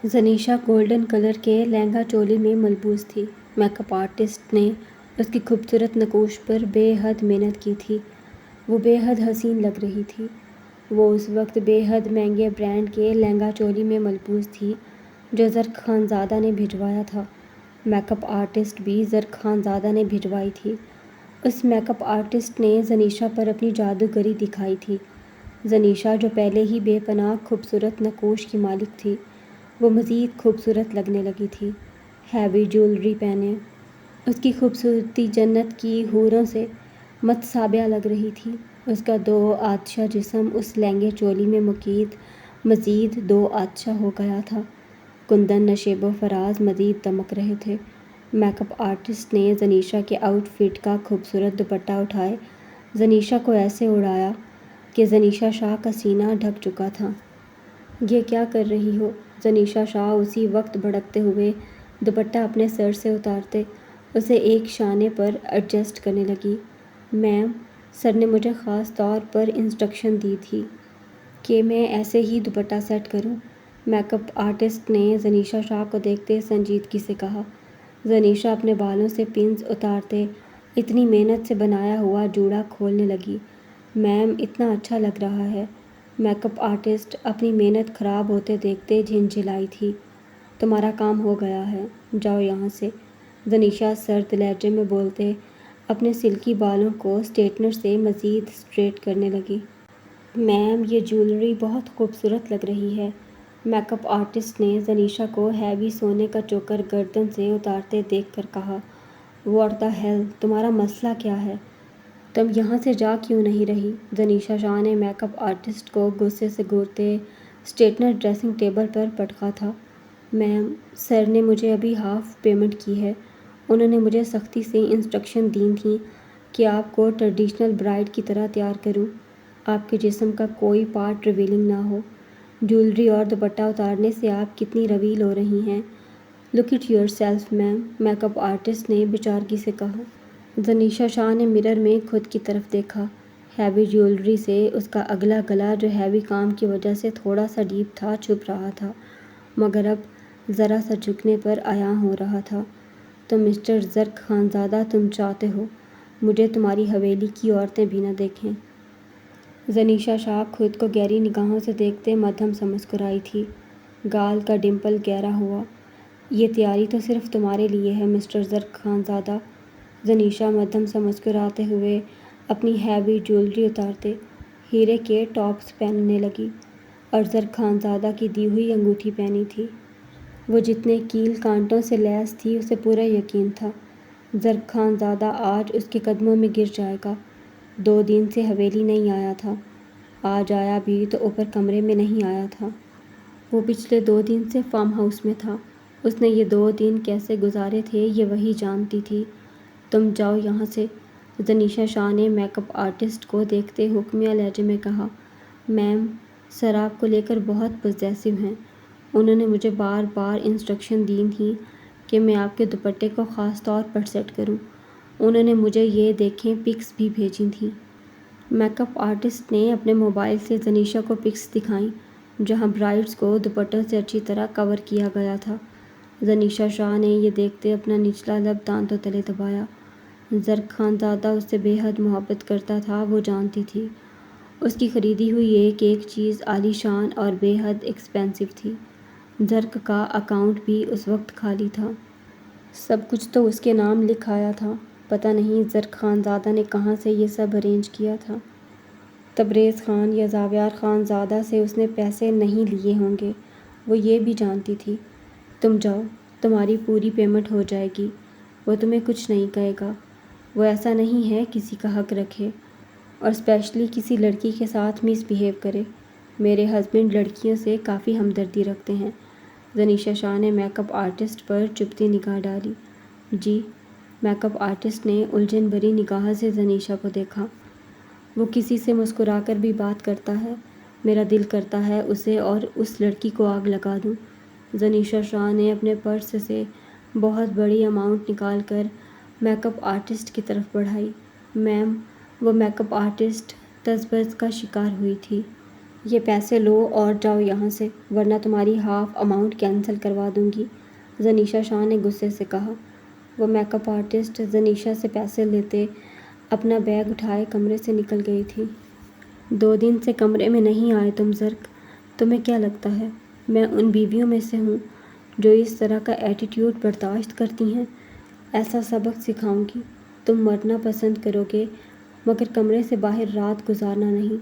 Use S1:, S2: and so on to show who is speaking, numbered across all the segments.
S1: زنیشا golden colour کے لہنگا چولی میں ملبوس تھی۔ میک اپ آرٹسٹ نے اس کی خوبصورت نقوش پر بے حد محنت کی تھی۔ وہ بے حد حسین لگ رہی تھی۔ وہ اس وقت بے حد مہنگے برانڈ کے لہنگا چولی میں ملبوس تھی جو زرق خانزادہ نے بھجوایا تھا۔ میک اپ آرٹسٹ بھی زرق خانزادہ نے بھجوائی تھی۔ اس میک اپ آرٹسٹ نے زنیشا پر اپنی جادوگری دکھائی تھی۔ زنیشا جو پہلے ہی بے پناہ خوبصورت نقوش کی مالک تھی، وہ مزید خوبصورت لگنے لگی تھی۔ ہیوی جیولری پہنے اس کی خوبصورتی جنت کی حوروں سے متشابہ لگ رہی تھی۔ اس کا دو آتشہ جسم اس لہنگے چولی میں مزید دو آتشہ ہو گیا تھا۔ کندن نشیب و فراز مزید دمک رہے تھے۔ میک اپ آرٹسٹ نے زنیشا کے آؤٹ فٹ کا خوبصورت دوپٹہ اٹھائے زنیشا کو ایسے اڑایا کہ زنیشا شاہ کا سینہ ڈھک چکا تھا۔ یہ کیا کر رہی ہو؟ زنیشا شاہ اسی وقت بھڑکتے ہوئے دوپٹہ اپنے سر سے اتارتے اسے ایک شانے پر ایڈجسٹ کرنے لگی۔ میم، سر نے مجھے خاص طور پر انسٹرکشن دی تھی کہ میں ایسے ہی دوپٹہ سیٹ کروں، میک اپ آرٹسٹ نے زنیشا شاہ کو دیکھتے سنجیدگی سے کہا۔ زنیشا اپنے بالوں سے پنز اتارتے اتنی محنت سے بنایا ہوا جوڑا کھولنے لگی۔ میم، اتنا اچھا لگ رہا ہے۔ میک اپ آرٹسٹ اپنی محنت خراب ہوتے دیکھتے جھنجھلائی تھی۔ تمہارا کام ہو گیا ہے، جاؤ یہاں سے، زنیشا سرد لہجے میں بولتے اپنے سلکی بالوں کو اسٹریٹنر سے مزید اسٹریٹ کرنے لگی۔ میم، یہ جیولری بہت خوبصورت لگ رہی ہے، میک اپ آرٹسٹ نے زنیشا کو ہیوی سونے کا چوکر گردن سے اتارتے دیکھ کر کہا۔ واٹ دی ہیل، تمہارا مسئلہ کیا ہے؟ تم یہاں سے جا کیوں نہیں رہی؟ زنیشا شاہ نے میک اپ آرٹسٹ کو غصے سے گھورتے اسٹریٹنر ڈریسنگ ٹیبل پر پٹکا تھا۔ میم، سر نے مجھے ابھی ہاف پیمنٹ کی ہے۔ انہوں نے مجھے سختی سے انسٹرکشن دی تھیں کہ آپ کو ٹریڈیشنل برائڈ کی طرح تیار کروں، آپ کے جسم کا کوئی پارٹ ریویلنگ نہ ہو۔ جیولری اور دوپٹہ اتارنے سے آپ کتنی ریویل ہو رہی ہیں۔ Look at yourself ma'am, make up artist نے بےچارگی سے کہا۔ زنیشا شاہ نے مرر میں خود کی طرف دیکھا۔ ہیوی جیولری سے اس کا اگلا گلا جو ہیوی کام کی وجہ سے تھوڑا سا ڈیپ تھا چھپ رہا تھا، مگر اب ذرا سا جھکنے پر عیاں ہو رہا تھا۔ تو مسٹر زرق خانزادہ، تم چاہتے ہو مجھے تمہاری حویلی کی عورتیں بھی نہ دیکھیں؟ زنیشا شاہ خود کو گہری نگاہوں سے دیکھتے مدھم سے مسکرائی تھی۔ گال کا ڈمپل گہرا ہوا۔ یہ تیاری تو صرف تمہارے لیے ہے مسٹر زرق خانزادہ۔ زنیشا مدھم سے مسکراتے ہوئے اپنی ہیوی جیولری اتارتے ہیرے کے ٹاپس پہننے لگی اور زرق خانزادہ کی دی ہوئی انگوٹھی پہنی تھی۔ وہ جتنے کیل کانٹوں سے لیس تھی اسے پورا یقین تھا زرق خانزادہ آج اس کے قدموں میں گر جائے گا۔ 2 دن سے حویلی نہیں آیا تھا، آج آیا بھی تو اوپر کمرے میں نہیں آیا تھا۔ وہ پچھلے 2 دن سے فارم ہاؤس میں تھا۔ اس نے یہ 2 دن کیسے گزارے تھے یہ وہی جانتی تھی۔ تم جاؤ یہاں سے، زنیشا شاہ نے میک اپ آرٹسٹ کو دیکھتے حکمیہ لہجے میں کہا۔ میم، سر آپ کو لے کر بہت پوزیسو ہیں۔ انہوں نے مجھے بار بار انسٹرکشن دی تھیں کہ میں آپ کے دوپٹے کو خاص طور پر سیٹ کروں۔ انہوں نے مجھے یہ دیکھیں پکس بھی بھیجی تھیں۔ میک اپ آرٹسٹ نے اپنے موبائل سے زنیشا کو پکس دکھائیں جہاں برائڈز کو دوپٹوں سے اچھی طرح کور کیا گیا تھا۔ زنیشا شاہ نے یہ دیکھتے اپنا نچلا لب دانتوں تلے دبایا۔ زرق خانزادہ اس سے بے حد محبت کرتا تھا، وہ جانتی تھی۔ اس کی خریدی ہوئی ایک ایک چیز عالی شان اور بے حد ایکسپینسو تھی۔ زرق کا اکاؤنٹ بھی اس وقت خالی تھا۔ سب کچھ تو اس کے نام لکھ آیا تھا۔ پتہ نہیں زرق خانزادہ نے کہاں سے یہ سب ارینج کیا تھا۔ تبریز خان یا زاویار خانزادہ سے اس نے پیسے نہیں لیے ہوں گے، وہ یہ بھی جانتی تھی۔ تم جاؤ، تمہاری پوری پیمنٹ ہو جائے گی، وہ تمہیں کچھ نہیں کہے گا۔ وہ ایسا نہیں ہے کسی کا حق رکھے، اور اسپیشلی کسی لڑکی کے ساتھ مس بیہیو کرے۔ میرے ہسبینڈ لڑکیوں سے کافی ہمدردی رکھتے ہیں۔ زنیشا شاہ نے میک اپ آرٹسٹ پر چبھتی نگاہ ڈالی۔ جی؟ میک اپ آرٹسٹ نے الجھن بھری نگاہ سے زنیشا کو دیکھا۔ وہ کسی سے مسکرا کر بھی بات کرتا ہے، میرا دل کرتا ہے اسے اور اس لڑکی کو آگ لگا دوں۔ زنیشا شاہ نے اپنے پرس سے بہت بڑی اماؤنٹ نکال کر میک اپ آرٹسٹ کی طرف بڑھائی۔ میم، وہ میک اپ آرٹسٹ تذبذب کا شکار ہوئی تھی۔ یہ پیسے لو اور جاؤ یہاں سے، ورنہ تمہاری ہاف اماؤنٹ کینسل کروا دوں گی، زنیشا شاہ نے غصے سے کہا۔ وہ میک اپ آرٹسٹ زنیشا سے پیسے لیتے اپنا بیگ اٹھائے کمرے سے نکل گئی تھی۔ 2 دن سے کمرے میں نہیں آئے تم زرق، تمہیں کیا لگتا ہے میں ان بیویوں میں سے ہوں جو اس طرح کا ایٹیٹیوڈ برداشت کرتی ہیں؟ ایسا سبق سکھاؤں گی، تم مرنا پسند کرو گے مگر کمرے سے باہر رات گزارنا نہیں۔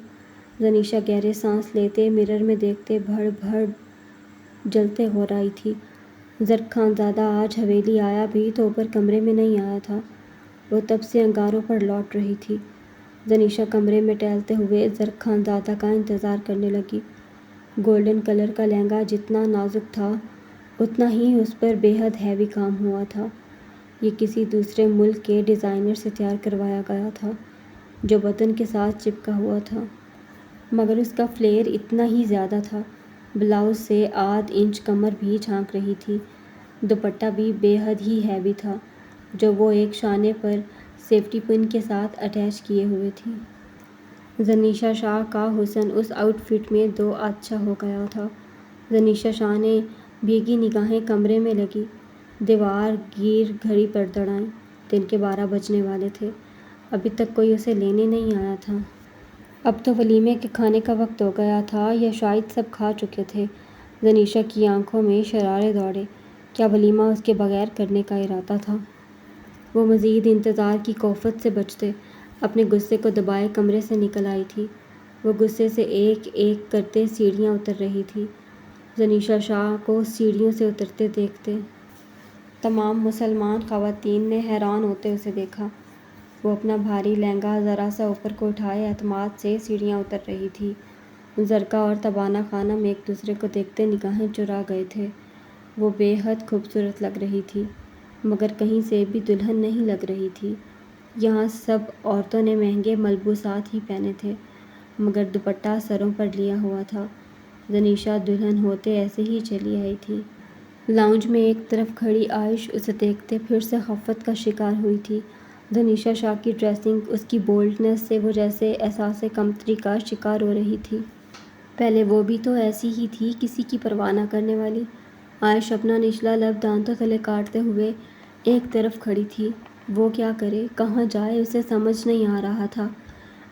S1: زنیشا گہرے سانس لیتے مرر میں دیکھتے بھڑ بھڑ جلتے ہو رہی تھی۔ زرق خانزادہ آج حویلی آیا بھی تو اوپر کمرے میں نہیں آیا تھا، وہ تب سے انگاروں پر لوٹ رہی تھی۔ زنیشا کمرے میں ٹہلتے ہوئے زرق خانزادہ کا انتظار کرنے لگی۔ گولڈن کلر کا لہنگا جتنا نازک تھا اتنا ہی اس پر بے حد ہیوی کام ہوا تھا۔ یہ کسی دوسرے ملک کے ڈیزائنر سے تیار کروایا گیا تھا جو بدن کے ساتھ چپکا ہوا تھا، مگر اس کا فلیئر اتنا ہی زیادہ تھا۔ بلاؤز سے آدھ انچ کمر بھی جھانک رہی تھی۔ دوپٹہ بھی بے حد ہی ہیوی تھا جو وہ ایک شانے پر سیفٹی پن کے ساتھ اٹیچ کیے ہوئے تھی۔ زنیشا شاہ کا حسن اس آؤٹ فٹ میں دو اچھا ہو گیا تھا۔ زنیشا شاہ نے بھیگی نگاہیں کمرے میں لگی دیوار گیر گھڑی پر دوڑائیں۔ دن کے 12 بجنے والے تھے، ابھی تک کوئی اسے لینے نہیں آیا تھا۔ اب تو ولیمے کے کھانے کا وقت ہو گیا تھا یا شاید سب کھا چکے تھے۔ زنیشا کی آنکھوں میں شرارے دوڑے، کیا ولیمہ اس کے بغیر کرنے کا ارادہ تھا؟ وہ مزید انتظار کی کوفت سے بچتے اپنے غصے کو دبائے کمرے سے نکل آئی تھی۔ وہ غصے سے ایک ایک کرتے سیڑھیاں اتر رہی تھی۔ زنیشا شاہ کو سیڑھیوں سے اترتے دیکھتے تمام مسلمان خواتین نے حیران ہوتے اسے دیکھا۔ وہ اپنا بھاری لہنگا ذرا سا اوپر کو اٹھائے اعتماد سے سیڑھیاں اتر رہی تھی۔ زرقا اور تبانہ خانم ایک دوسرے کو دیکھتے نگاہیں چرا گئے تھے۔ وہ بے حد خوبصورت لگ رہی تھی مگر کہیں سے بھی دلہن نہیں لگ رہی تھی۔ یہاں سب عورتوں نے مہنگے ملبوسات ہی پہنے تھے مگر دوپٹہ سروں پر لیا ہوا تھا۔ زنیشا دلہن ہوتے ایسے ہی چلی آئی تھی۔ لاؤنج میں ایک طرف کھڑی عائش اسے دیکھتے پھر سے خفت کا شکار ہوئی تھی۔ زنیشا شاہ کی ڈریسنگ، اس کی بولڈنس سے وہ جیسے احساس کمتری کا شکار ہو رہی تھی۔ پہلے وہ بھی تو ایسی ہی تھی، کسی کی پرواہ نہ کرنے والی۔ عائش اپنا نچلا لب دانتوں تلے کاٹتے ہوئے ایک طرف کھڑی تھی۔ وہ کیا کرے، کہاں جائے، اسے سمجھ نہیں آ رہا تھا۔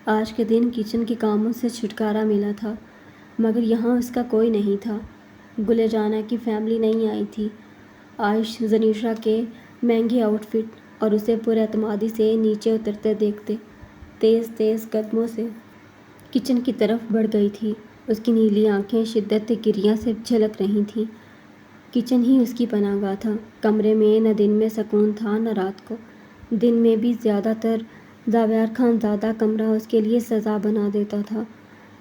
S1: آج کے دن کچن کے کاموں سے چھٹکارا ملا تھا مگر یہاں اس کا کوئی نہیں تھا۔ گل جانہ کی فیملی نہیں آئی تھی۔ عائش زنیشا کے مہنگے آؤٹ فٹ اور اسے پر اعتمادی سے نیچے اترتے دیکھتے تیز تیز قدموں سے کچن کی طرف بڑھ گئی تھی۔ اس کی نیلی آنکھیں شدت گریہ سے جھلک رہی تھیں۔ کچن ہی اس کی پناہ گاہ تھا۔ کمرے میں نہ دن میں سکون تھا نہ رات کو۔ دن میں بھی زیادہ تر زاویار خانزادہ کمرہ اس کے لیے سزا بنا دیتا تھا۔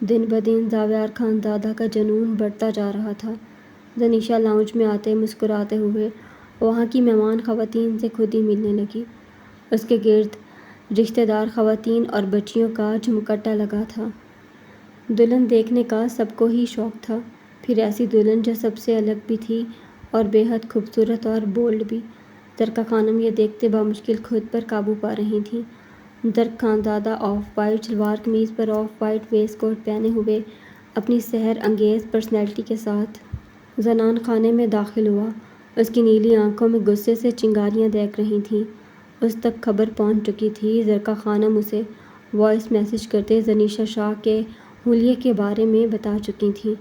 S1: دن بدن زاویار خانزادہ کا جنون بڑھتا جا رہا تھا۔ زنیشا لاؤنج میں آتے مسکراتے ہوئے وہاں کی مہمان خواتین سے خود ہی ملنے لگی۔ اس کے گرد رشتہ دار خواتین اور بچیوں کا جھمکٹا لگا تھا۔ دلہن دیکھنے کا سب کو ہی شوق تھا، پھر ایسی دلہن جو سب سے الگ بھی تھی اور بے حد خوبصورت اور بولڈ بھی۔ زرقا خانم یہ دیکھتے بامشکل خود پر قابو پا رہی تھیں۔ زرق خانزادہ آف وائٹ شلوار قمیض پر آف وائٹ ویسٹ کوٹ پہنے ہوئے اپنی سحر انگیز پرسنالٹی کے ساتھ زنان خانے میں داخل ہوا۔ اس کی نیلی آنکھوں میں غصے سے چنگاریاں دیکھ رہی تھیں۔ اس تک خبر پہنچ چکی تھی۔ زرقا خانم اسے وائس میسج کرتے زنیشا شاہ کے حلیے کے بارے میں بتا چکی تھیں۔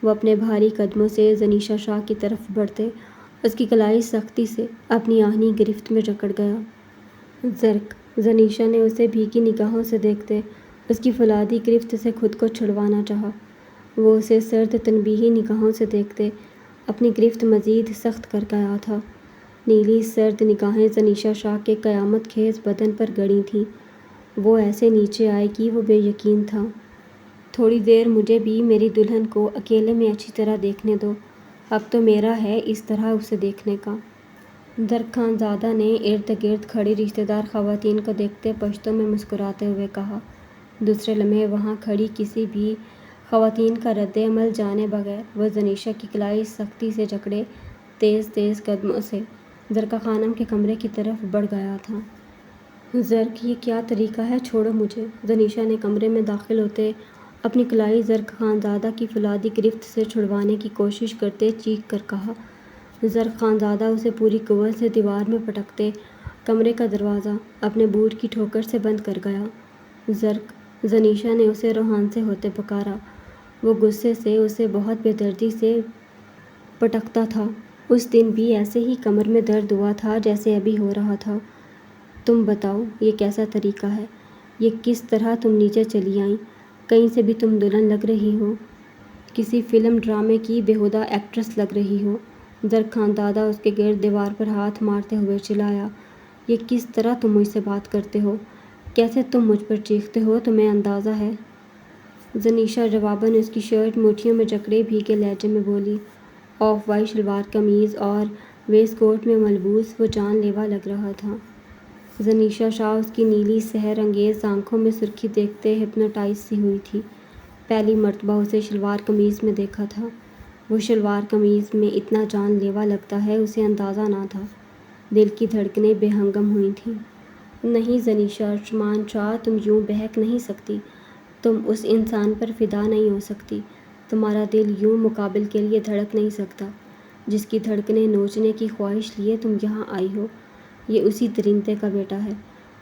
S1: وہ اپنے بھاری قدموں سے زنیشا شاہ کی طرف بڑھتے اس کی کلائی سختی سے اپنی آہنی گرفت میں جکڑ گیا۔ زرق، زنیشا نے اسے بھیگی نگاہوں سے دیکھتے اس کی فولادی گرفت سے خود کو چھڑوانا چاہا۔ وہ اسے سرد تنبیہی نگاہوں سے دیکھتے اپنی گرفت مزید سخت کر گیا تھا۔ نیلی سرد نگاہیں زنیشا شاہ کے قیامت خیز بدن پر گڑی تھیں۔ وہ ایسے نیچے آئے گی وہ بے یقین تھا۔ تھوڑی دیر مجھے بھی میری دلہن کو اکیلے میں اچھی طرح دیکھنے دو، اب تو میرا ہے اس طرح اسے دیکھنے کا۔ زرق خانزادہ نے ارد گرد کھڑی رشتہ دار خواتین کو دیکھتے پشتوں میں مسکراتے ہوئے کہا۔ دوسرے لمحے وہاں کھڑی کسی بھی خواتین کا رد عمل جانے بغیر وہ زنیشا کی کلائی سختی سے جکڑے تیز تیز قدموں سے زرقا خانم کے کمرے کی طرف بڑھ گیا تھا۔ زرق، یہ کیا طریقہ ہے، چھوڑو مجھے۔ زنیشا نے کمرے میں داخل ہوتے اپنی کلائی زرق خانزادہ کی فولادی گرفت سے چھڑوانے کی کوشش کرتے چیخ کر کہا۔ زرق خانزادہ اسے پوری قوت سے دیوار میں پٹکتے کمرے کا دروازہ اپنے بوٹ کی ٹھوکر سے بند کر گیا۔ زرق، زنیشا نے اسے روحان سے ہوتے پکارا۔ وہ غصے سے اسے بہت بے دردی سے پٹکتا تھا۔ اس دن بھی ایسے ہی کمر میں درد ہوا تھا جیسے ابھی ہو رہا تھا۔ تم بتاؤ، یہ کیسا طریقہ ہے؟ یہ کس طرح تم نیچے چلی آئیں؟ کہیں سے بھی تم دلہن لگ رہی ہو، کسی فلم ڈرامے کی بیہودہ ایکٹریس لگ رہی ہو۔ زرق خانزادہ اس کے گرد دیوار پر ہاتھ مارتے ہوئے چلایا۔ یہ کس طرح تم مجھ سے بات کرتے ہو؟ کیسے تم مجھ پر چیختے ہو؟ تمہیں اندازہ ہے؟ زنیشا جواباً اس کی شرٹ مٹھیوں میں جکڑے بھیگے لہجے میں بولی۔ آف وائٹ شلوار قمیض اور ویسٹ کوٹ میں ملبوس وہ جان لیوا لگ رہا تھا۔ زنیشا شاہ اس کی نیلی سحر انگیز آنکھوں میں سرخی دیکھتے ہپنوٹائز سی ہوئی تھی۔ پہلی مرتبہ اسے شلوار قمیض میں دیکھا تھا۔ وہ شلوار قمیض میں اتنا جان لیوا لگتا ہے، اسے اندازہ نہ تھا۔ دل کی دھڑکنیں بے ہنگم ہوئی تھیں۔ نہیں زنیشا، ارجمان شاہ، تم یوں بہک نہیں سکتی۔ تم اس انسان پر فدا نہیں ہو سکتی۔ تمہارا دل یوں مقابل کے لیے دھڑک نہیں سکتا جس کی دھڑکنیں نوچنے کی خواہش لیے تم یہاں آئی ہو۔ یہ اسی درندے کا بیٹا ہے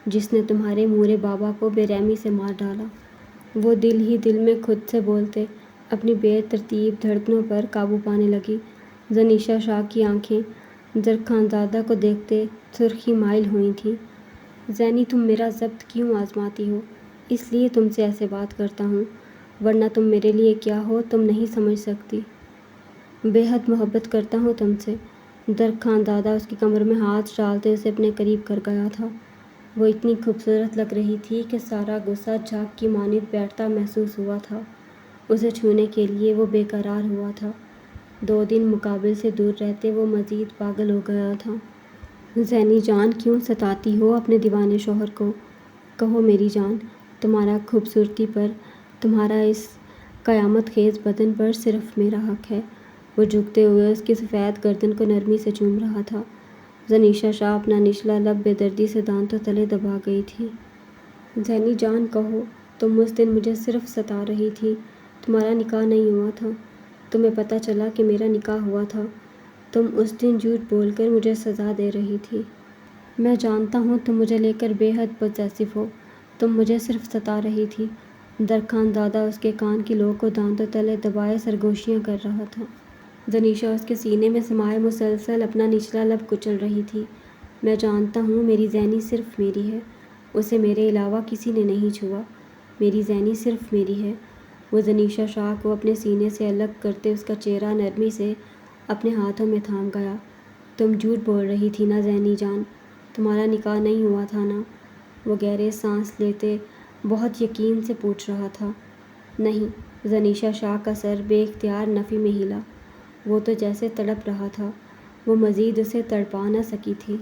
S1: جس نے تمہارے مورے بابا کو بے رحمی سے مار ڈالا۔ وہ دل ہی دل میں خود سے بولتے اپنی بے ترتیب دھڑکنوں پر قابو پانے لگی۔ زنیشا شاہ کی آنکھیں زرق خانزادہ کو دیکھتے سرخی مائل ہوئی تھیں۔ زینی، تم میرا ضبط کیوں آزماتی ہو؟ اس لیے تم سے ایسے بات کرتا ہوں، ورنہ تم میرے لیے کیا ہو تم نہیں سمجھ سکتی۔ بے حد محبت کرتا ہوں تم سے۔ زرق خانزادہ اس کی کمر میں ہاتھ ڈالتے اسے اپنے قریب کر گیا تھا۔ وہ اتنی خوبصورت لگ رہی تھی کہ سارا غصہ جھاگ کی مانند بیٹھتا محسوس ہوا تھا۔ اسے چھونے کے لیے وہ بے قرار ہوا تھا۔ 2 دن مقابل سے دور رہتے وہ مزید پاگل ہو گیا تھا۔ زینی جان، کیوں ستاتی ہو اپنے دیوانے شوہر کو؟ کہو میری جان، تمہارا خوبصورتی پر، تمہارا اس قیامت خیز بدن پر صرف میرا حق ہے۔ وہ جھکتے ہوئے اس کی سفید گردن کو نرمی سے چوم رہا تھا۔ زنیشا شاہ اپنا نچلا لب بے دردی سے دانتوں تلے دبا گئی تھی۔ زینی جان کہو، تم اس دن مجھے صرف ستا رہی تھی، تمہارا نکاح نہیں ہوا تھا۔ تمہیں پتہ چلا کہ میرا نکاح ہوا تھا۔ تم اس دن جھوٹ بول کر مجھے سزا دے رہی تھی۔ میں جانتا ہوں تم مجھے لے کر بے حد پوزیسو ہو، تم مجھے صرف ستا رہی تھی۔ زرق خانزادہ اس کے کان کی لو کو دانتوں تلے دبائے سرگوشیاں کر رہا تھا۔ زنیشا اس کے سینے میں سمائے مسلسل اپنا نچلا لب کچل رہی تھی۔ میں جانتا ہوں میری زینی صرف میری ہے، اسے میرے علاوہ کسی نے نہیں چھوا۔ میری زینی صرف میری ہے۔ وہ زنیشا شاہ کو اپنے سینے سے الگ کرتے اس کا چہرہ نرمی سے اپنے ہاتھوں میں تھام گیا۔ تم جھوٹ بول رہی تھی نا زینی جان، تمہارا نکاح نہیں ہوا تھا نا؟ وہ گہرے سانس لیتے بہت یقین سے پوچھ رہا تھا۔ نہیں۔ زنیشا شاہ کا سر بے اختیار نفی میں ہلا۔ وہ تو جیسے تڑپ رہا تھا، وہ مزید اسے تڑپا نہ سکی تھی۔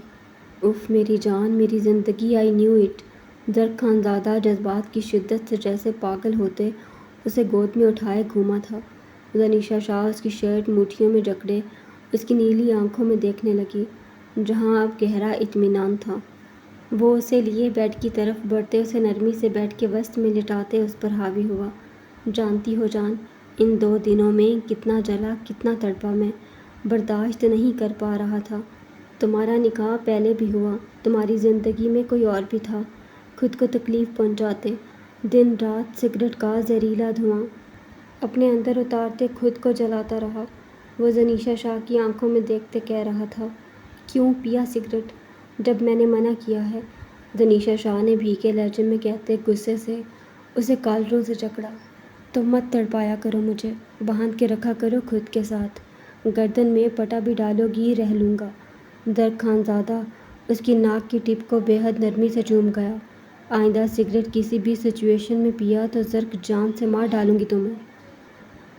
S1: اف میری جان، میری زندگی، آئی نیو اٹ۔ زرق خانزادہ جذبات کی شدت سے جیسے پاگل ہوتے اسے گود میں اٹھائے گھوما تھا۔ زنیشا شاہ اس کی شرٹ مٹھیوں میں جکڑے اس کی نیلی آنکھوں میں دیکھنے لگی، جہاں اب گہرا اطمینان تھا۔ وہ اسے لیے بیڈ کی طرف بڑھتے اسے نرمی سے بیڈ کے وسط میں لٹاتے اس پر حاوی ہوا۔ جانتی ہو جان، ان 2 دنوں میں کتنا جلا، کتنا تڑپا میں، برداشت نہیں کر پا رہا تھا۔ تمہارا نکاح پہلے بھی ہوا، تمہاری زندگی میں کوئی اور بھی تھا، خود کو تکلیف پہنچاتے، دن رات سگریٹ کا زہریلا دھواں اپنے اندر اتارتے خود کو جلاتا رہا۔ وہ زنیشا شاہ کی آنکھوں میں دیکھتے کہہ رہا تھا، کیوں پیا سگریٹ جب میں نے منع کیا ہے؟ زنیشا شاہ نے بھیگے لہجے میں کہتے غصے سے اسے کالروں سے جکڑا۔ تم مت تڑپایا کرو مجھے، باندھ کے رکھا کرو خود کے ساتھ، گردن میں پٹا بھی ڈالو گی رہ لوں گا۔ زرق خانزادہ اس کی ناک کی ٹپ کو بے حد نرمی سے چوم گیا۔ آئندہ سگریٹ کسی بھی سچویشن میں پیا تو زرق جان سے مار ڈالوں گی تمہیں۔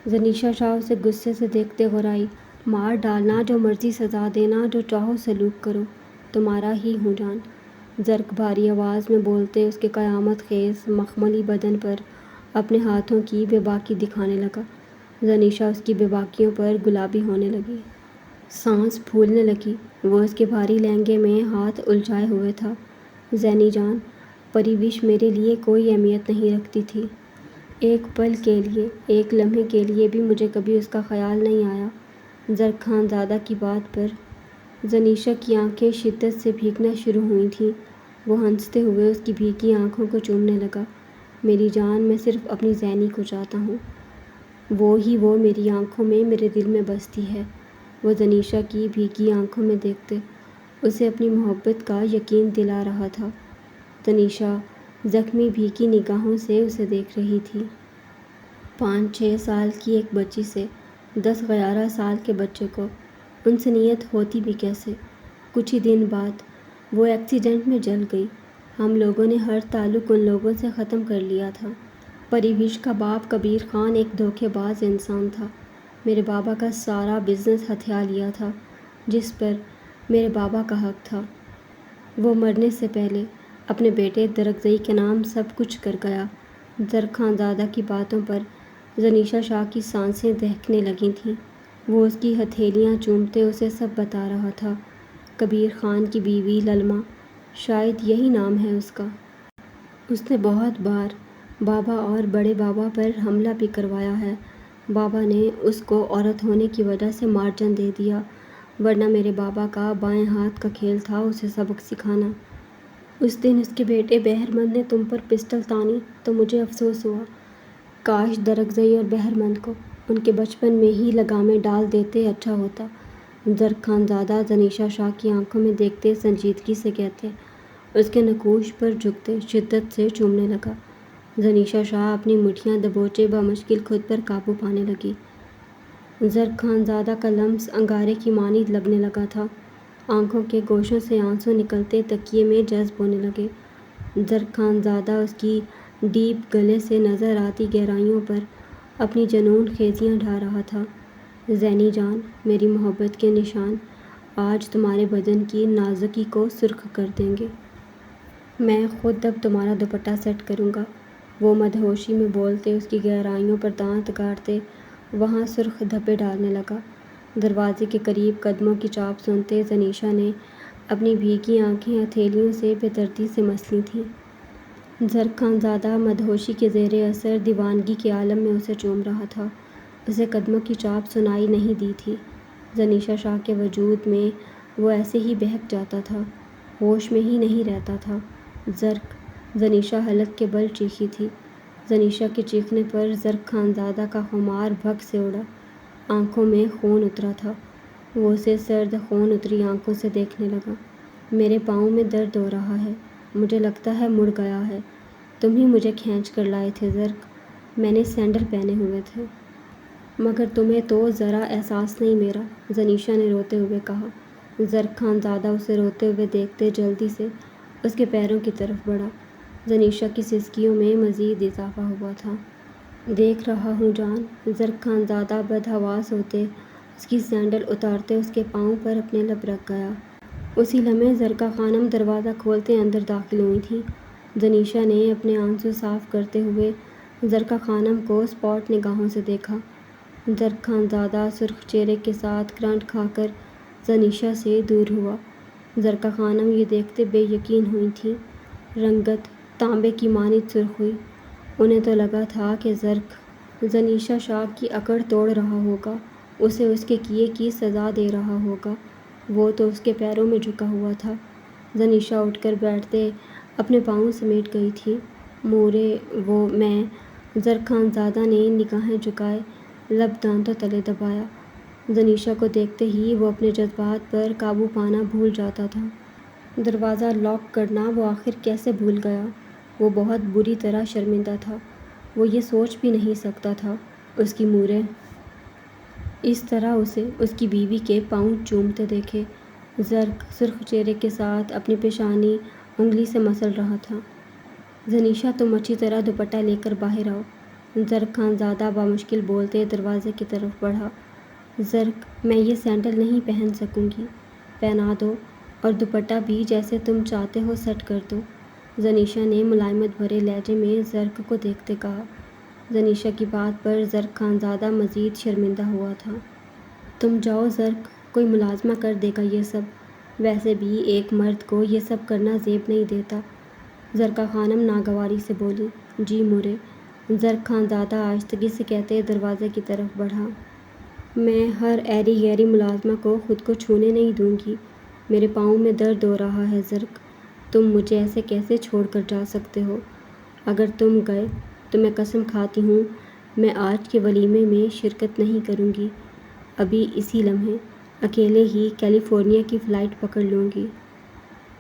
S1: زنیشا شاہ اسے غصے سے دیکھتے غرائی۔ مار ڈالنا، جو مرضی سزا دینا، جو چاہو سلوک کرو، تمہارا ہی ہوں جان۔ زرق بھاری آواز میں بولتے اس کے قیامت خیز مخملی بدن پر اپنے ہاتھوں کی بے باکی دکھانے لگا۔ زنیشا اس کی بے باکیوں پر گلابی ہونے لگی، سانس پھولنے لگی۔ وہ اس کے بھاری لہنگے میں ہاتھ الجھائے ہوئے تھا۔ زینی جان، پریوش میرے لیے کوئی اہمیت نہیں رکھتی تھی۔ ایک پل کے لیے، ایک لمحے کے لیے بھی مجھے کبھی اس کا خیال نہیں آیا۔ زرق خان زادہ کی بات پر زنیشا کی آنکھیں شدت سے بھیگنا شروع ہوئی تھیں۔ وہ ہنستے ہوئے اس کی بھیگی آنکھوں کو چومنے لگا۔ میری جان، میں صرف اپنی زینی کو چاہتا ہوں۔ وہ میری آنکھوں میں، میرے دل میں بستی ہے۔ وہ زنیشا کی بھیگی آنکھوں میں دیکھتے اسے اپنی محبت کا یقین دلا رہا تھا۔ زنیشا زخمی بھیگی نگاہوں سے اسے دیکھ رہی تھی۔ 5-6 سال کی ایک بچی سے 10-11 سال کے بچے کو انسانیت ہوتی بھی کیسے؟ کچھ ہی دن بعد وہ ایکسیڈنٹ میں جل گئی۔ ہم لوگوں نے ہر تعلق ان لوگوں سے ختم کر لیا تھا۔ پریوش کا باپ کبیر خان ایک دھوکے باز انسان تھا۔ میرے بابا کا سارا بزنس ہتھیا لیا تھا جس پر میرے بابا کا حق تھا۔ وہ مرنے سے پہلے اپنے بیٹے درگزئی کے نام سب کچھ کر گیا۔ زرق خان زادہ کی باتوں پر زنیشا شاہ کی سانسیں دہنے لگی تھیں۔ وہ اس کی ہتھیلیاں چومتے اسے سب بتا رہا تھا۔ کبیر خان کی بیوی للما، شاید یہی نام ہے اس کا، اس نے بہت بار بابا اور بڑے بابا پر حملہ بھی کروایا ہے۔ بابا نے اس کو عورت ہونے کی وجہ سے مارجن دے دیا، ورنہ میرے بابا کا بائیں ہاتھ کا کھیل تھا اسے سبق سکھانا۔ اس دن اس کے بیٹے بہرمند نے تم پر پسٹل تانی تو مجھے افسوس ہوا۔ کاش درگزئی اور بہرمند کو ان کے بچپن میں ہی لگامیں ڈال دیتے، اچھا ہوتا۔ زرق خان زادہ زنیشا شاہ کی آنکھوں میں دیکھتے سنجیدگی سے کہتے، اس کے نقوش پر جھکتے شدت سے چومنے لگا۔ زنیشا شاہ اپنی مٹھیاں دبوچے بمشکل خود پر قابو پانے لگی۔ زرق خان زادہ کا لمس انگارے کی مانند لگنے لگا تھا۔ آنکھوں کے گوشوں سے آنسو نکلتے تکیے میں جذب ہونے لگے۔ زرق خان زادہ اس کی ڈیپ گلے سے نظر آتی گہرائیوں پر اپنی جنون خیزیاں ڈھا رہا تھا۔ زینی جان، میری محبت کے نشان آج تمہارے بدن کی نازکی کو سرخ کر دیں گے۔ میں خود اب تمہارا دوپٹہ سیٹ کروں گا۔ وہ مدہوشی میں بولتے اس کی گہرائیوں پر دانت گاڑتے وہاں سرخ دھبے ڈالنے لگا۔ دروازے کے قریب قدموں کی چاپ سنتے زنیشا نے اپنی بھیگی آنکھیں ہتھیلیوں سے بے دردی سے مس لی تھیں۔ زرق خان زادہ مدہوشی کے زیر اثر دیوانگی کے عالم میں اسے چوم رہا تھا۔ اسے قدموں کی چاپ سنائی نہیں دی تھی۔ زنیشا شاہ کے وجود میں وہ ایسے ہی بہک جاتا تھا، ہوش میں ہی نہیں رہتا تھا۔ زرق، زنیشا حلق کے بل چیخی تھی۔ زنیشا کے چیخنے پر زرق خان زادہ کا خمار بھگ سے اڑا۔ آنکھوں میں خون اترا تھا۔ وہ اسے سرد خون اتری آنکھوں سے دیکھنے لگا۔ میرے پاؤں میں درد ہو رہا ہے، مجھے لگتا ہے مڑ گیا ہے۔ تم ہی مجھے کھینچ کر لائے تھے زرق، میں نے سینڈل پہنے ہوئے تھے۔ مگر تمہیں تو ذرا احساس نہیں میرا، زنیشا نے روتے ہوئے کہا۔ زرق خان زادہ اسے روتے ہوئے دیکھتے جلدی سے اس کے پیروں کی طرف بڑھا۔ زنیشا کی سسکیوں میں مزید اضافہ ہوا تھا۔ دیکھ رہا ہوں جان۔ زرق خان زادہ بدحواس ہوتے اس کی سینڈل اتارتے اس کے پاؤں پر اپنے لب رکھ گیا۔ اسی لمحے زرقا خانم دروازہ کھولتے اندر داخل ہوئی تھیں۔ زنیشا نے اپنے آنسو صاف کرتے ہوئے زرقا خانم کو اسپاٹ نگاہوں سے دیکھا۔ زرق خان زادہ سرخ چہرے کے ساتھ کرنٹ کھا کر زنیشا سے دور ہوا۔ زرقا خانم یہ دیکھتے بے یقین ہوئی تھیں۔ رنگت تانبے کی مانند سرخ ہوئی۔ انہیں تو لگا تھا کہ زرق زنیشا شاہ کی اکڑ توڑ رہا ہوگا، اسے اس کے کیے کی سزا دے رہا ہوگا۔ وہ تو اس کے پیروں میں جھکا ہوا تھا۔ زنیشا اٹھ کر بیٹھتے اپنے پاؤں سمیٹ گئی تھی۔ مورے وہ میں، زرق خان زادہ نے نگاہیں جھکائے، لب دانتوں تلے دبایا۔ زنیشا کو دیکھتے ہی وہ اپنے جذبات پر قابو پانا بھول جاتا تھا۔ دروازہ لاک کرنا وہ آخر کیسے بھول گیا؟ وہ بہت بری طرح شرمندہ تھا۔ وہ یہ سوچ بھی نہیں سکتا تھا اس کی مورے اس طرح اسے اس کی بیوی کے پاؤں چومتے دیکھے۔ زرق سرخ چہرے کے ساتھ اپنی پیشانی انگلی سے مسل رہا تھا۔ زنیشا، تم اچھی طرح دوپٹہ لے کر باہر آؤ۔ زرق خان زادہ بامشکل بولتے دروازے کی طرف بڑھا۔ زرق، میں یہ سینڈل نہیں پہن سکوں گی۔ پہنا دو، اور دوپٹہ بھی جیسے تم چاہتے ہو سیٹ کر دو، زنیشا نے ملائمت بھرے لہجے میں زرق کو دیکھتے کہا۔ زنیشا کی بات پر زرق خان زادہ مزید شرمندہ ہوا تھا۔ تم جاؤ زرق، کوئی ملازمہ کر دے گا یہ سب، ویسے بھی ایک مرد کو یہ سب کرنا زیب نہیں دیتا۔ زرقا خانم ناگواری سے بولی۔ جی مورے، زرق خانزادہ آہستگی سے کہتے دروازے کی طرف بڑھا۔ میں ہر ایری گیری ملازمہ کو خود کو چھونے نہیں دوں گی۔ میرے پاؤں میں درد ہو رہا ہے زرق، تم مجھے ایسے کیسے چھوڑ کر جا سکتے ہو؟ اگر تم گئے تو میں قسم کھاتی ہوں میں آج کے ولیمے میں شرکت نہیں کروں گی، ابھی اسی لمحے اکیلے ہی کیلیفورنیا کی فلائٹ پکڑ لوں گی۔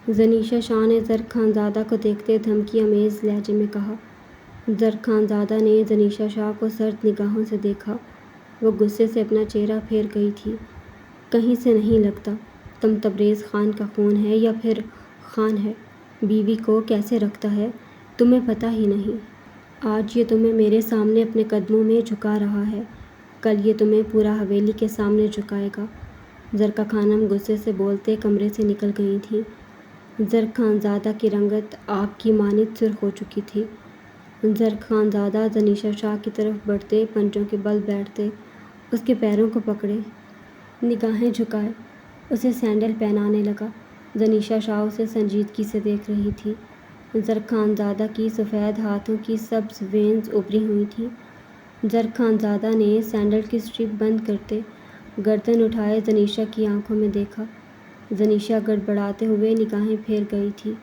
S1: زنیشا شاہ نے زرق خانزادہ کو دیکھتے دھمکی آمیز لہجے میں کہا۔ زرق خانزادہ نے زنیشا شاہ کو سرد نگاہوں سے دیکھا۔ وہ غصے سے اپنا چہرہ پھیر گئی تھی۔ کہیں سے نہیں لگتا تم تبریز خان کا خون ہے یا پھر خان ہے، بیوی کو کیسے رکھتا ہے تمہیں پتہ ہی نہیں۔ آج یہ تمہیں میرے سامنے اپنے قدموں میں جھکا رہا ہے، کل یہ تمہیں پورا حویلی کے سامنے جھکائے گا۔ زرقہ خانم غصے سے بولتے کمرے سے نکل گئی تھیں۔ زرق خانزادہ کی رنگت آگ کی مانند سرخ ہو چکی تھی۔ زرق خانزادہ زنیشا شاہ کی طرف بڑھتے پنجوں کے بل بیٹھتے اس کے پیروں کو پکڑے، نگاہیں جھکائے اسے سینڈل پہنانے لگا۔ زنیشا شاہ اسے سنجیدگی سے دیکھ رہی تھی۔ زرق خانزادہ کی سفید ہاتھوں کی سبز وینز ابھری ہوئی تھیں۔ زرق خانزادہ نے سینڈل کی اسٹرپ بند کرتے گردن اٹھائے زنیشا کی آنکھوں میں دیکھا۔ زنیشا گڑبڑاتے ہوئے نگاہیں پھیر گئی تھی۔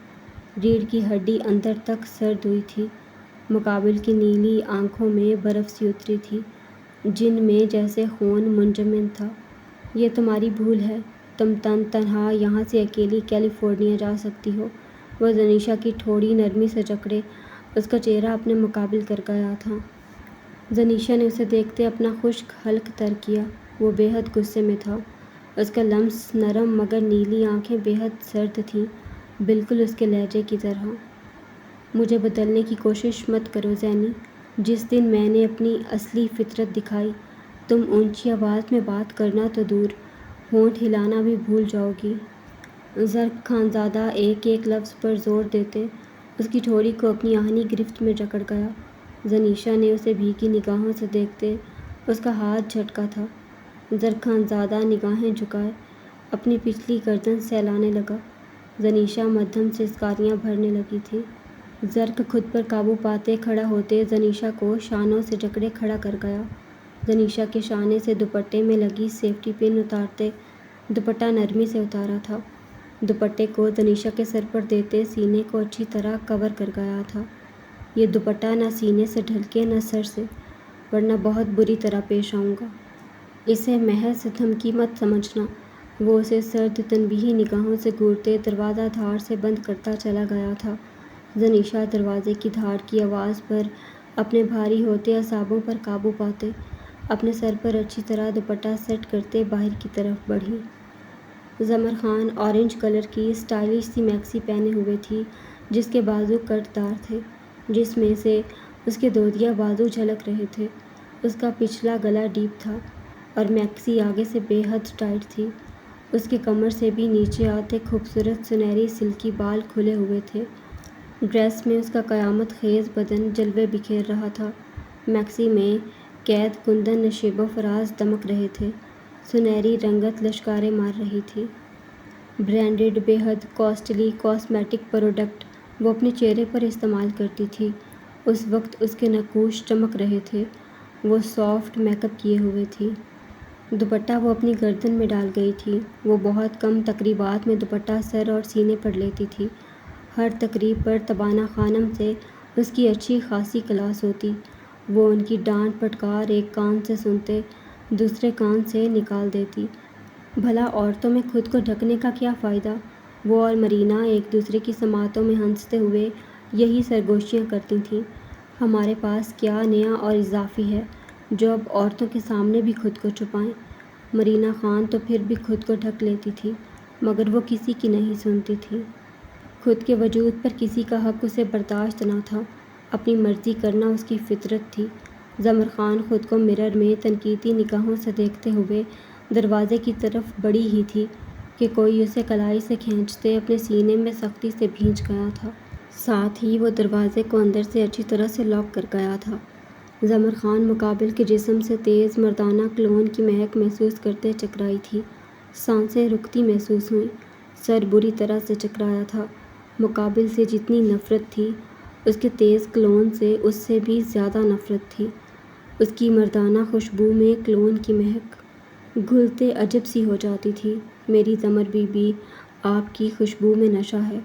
S1: ریڑھ کی ہڈی اندر تک سرد ہوئی تھی۔ مقابل کی نیلی آنکھوں میں برف سی اتری تھی، جن میں جیسے خون منجمد تھا۔ یہ تمہاری بھول ہے، تم تنہا یہاں سے اکیلی کیلیفورنیا جا سکتی ہو۔ وہ زنیشا کی ٹھوڑی نرمی سے جکڑے اس کا چہرہ اپنے مقابل کر گیا تھا۔ زنیشا نے اسے دیکھتے اپنا خشک حلق تر کیا۔ وہ بے حد غصے میں تھا۔ اس کا لمس نرم مگر نیلی آنکھیں بے حد سرد تھیں، بالکل اس کے لہجے کی طرح۔ مجھے بدلنے کی کوشش مت کرو زینی، جس دن میں نے اپنی اصلی فطرت دکھائی تم اونچی آواز میں بات کرنا تو دور، ہونٹ ہلانا بھی بھول جاؤ گی۔ زرق خانزادہ ایک ایک لفظ پر زور دیتے اس کی ٹھوڑی کو اپنی آہنی گرفت میں جکڑ گیا۔ زنیشا نے اسے بھیگی نگاہوں سے دیکھتے اس کا ہاتھ جھٹکا تھا۔ زرق خانزادہ نگاہیں جھکائے اپنی پچھلی گردن سہلانے لگا۔ زنیشا مدھم سے اسکاریاں بھرنے لگی تھی۔ زرق خود پر قابو پاتے کھڑا ہوتے زنیشا کو شانوں سے جکڑے کھڑا کر گیا۔ زنیشا کے شانے سے دوپٹے میں لگی سیفٹی پن اتارتے دوپٹہ نرمی سے اتارا تھا۔ دوپٹے کو زنیشا کے سر پر دیتے سینے کو اچھی طرح کور کر گیا تھا۔ یہ دوپٹہ نہ سینے سے ڈھلکے نہ سر سے، ورنہ بہت بری طرح پیش آؤں گا۔ اسے محض دھمکی مت سمجھنا۔ وہ اسے سرد تنبیہی نگاہوں سے گھورتے دروازہ دھاڑ سے بند کرتا چلا گیا تھا۔ زنیشا دروازے کی دھاڑ کی آواز پر اپنے بھاری ہوتے اعصابوں پر قابو پاتے اپنے سر پر اچھی طرح دوپٹہ سیٹ کرتے باہر کی طرف بڑھی۔ زمر خان آرنج کلر کی اسٹائلش سی میکسی پہنے ہوئے تھی جس کے بازو کٹ دار تھے، جس میں سے اس کے دودیا بازو جھلک رہے تھے۔ اس کا پچھلا گلا ڈیپ تھا اور میکسی آگے سے بے حد ٹائٹ تھی۔ اس کے کمر سے بھی نیچے آتے خوبصورت سنہری سلکی بال کھلے ہوئے تھے۔ ڈریس میں اس کا قیامت خیز بدن جلوے بکھیر رہا تھا۔ میکسی میں قید کندن نشیب و فراز دمک رہے تھے۔ سنہری رنگت لشکاریں مار رہی تھی۔ برانڈڈ بے حد کاسٹلی کاسمیٹک پروڈکٹ وہ اپنے چہرے پر استعمال کرتی تھی۔ اس وقت اس کے نقوش چمک رہے تھے۔ وہ سافٹ میک اپ کیے ہوئے تھی۔ دوپٹہ وہ اپنی گردن میں ڈال گئی تھی۔ وہ بہت کم تقریبات میں دوپٹہ سر اور سینے پر لیتی تھی۔ ہر تقریب پر تبانہ خانم سے اس کی اچھی خاصی کلاس ہوتی۔ وہ ان کی ڈانٹ پھٹکار ایک کان سے سنتے دوسرے کان سے نکال دیتی۔ بھلا عورتوں میں خود کو ڈھکنے کا کیا فائدہ؟ وہ اور مرینا ایک دوسرے کی سماعتوں میں ہنستے ہوئے یہی سرگوشیاں کرتی تھیں۔ ہمارے پاس کیا نیا اور اضافی ہے جو اب عورتوں کے سامنے بھی خود کو چھپائیں؟ مرینا خان تو پھر بھی خود کو ڈھک لیتی تھی، مگر وہ کسی کی نہیں سنتی تھی۔ خود کے وجود پر کسی کا حق اسے برداشت نہ تھا۔ اپنی مرضی کرنا اس کی فطرت تھی۔ زمر خان خود کو مرر میں تنقیدی نگاہوں سے دیکھتے ہوئے دروازے کی طرف بڑھی ہی تھی کہ کوئی اسے کلائی سے کھینچتے اپنے سینے میں سختی سے بھینچ گیا تھا۔ ساتھ ہی وہ دروازے کو اندر سے اچھی طرح سے لاک کر گیا تھا۔ زمر خان مقابل کے جسم سے تیز مردانہ کلون کی مہک محسوس کرتے چکرائی تھی۔ سانسیں رکتی محسوس ہوئیں۔ سر بری طرح سے چکرایا تھا۔ مقابل سے جتنی نفرت تھی اس کے تیز کلون سے اس سے بھی زیادہ نفرت تھی۔ اس کی مردانہ خوشبو میں کلون کی مہک گھلتے عجب سی ہو جاتی تھی۔ میری زمر بی بی، آپ کی خوشبو میں نشہ ہے،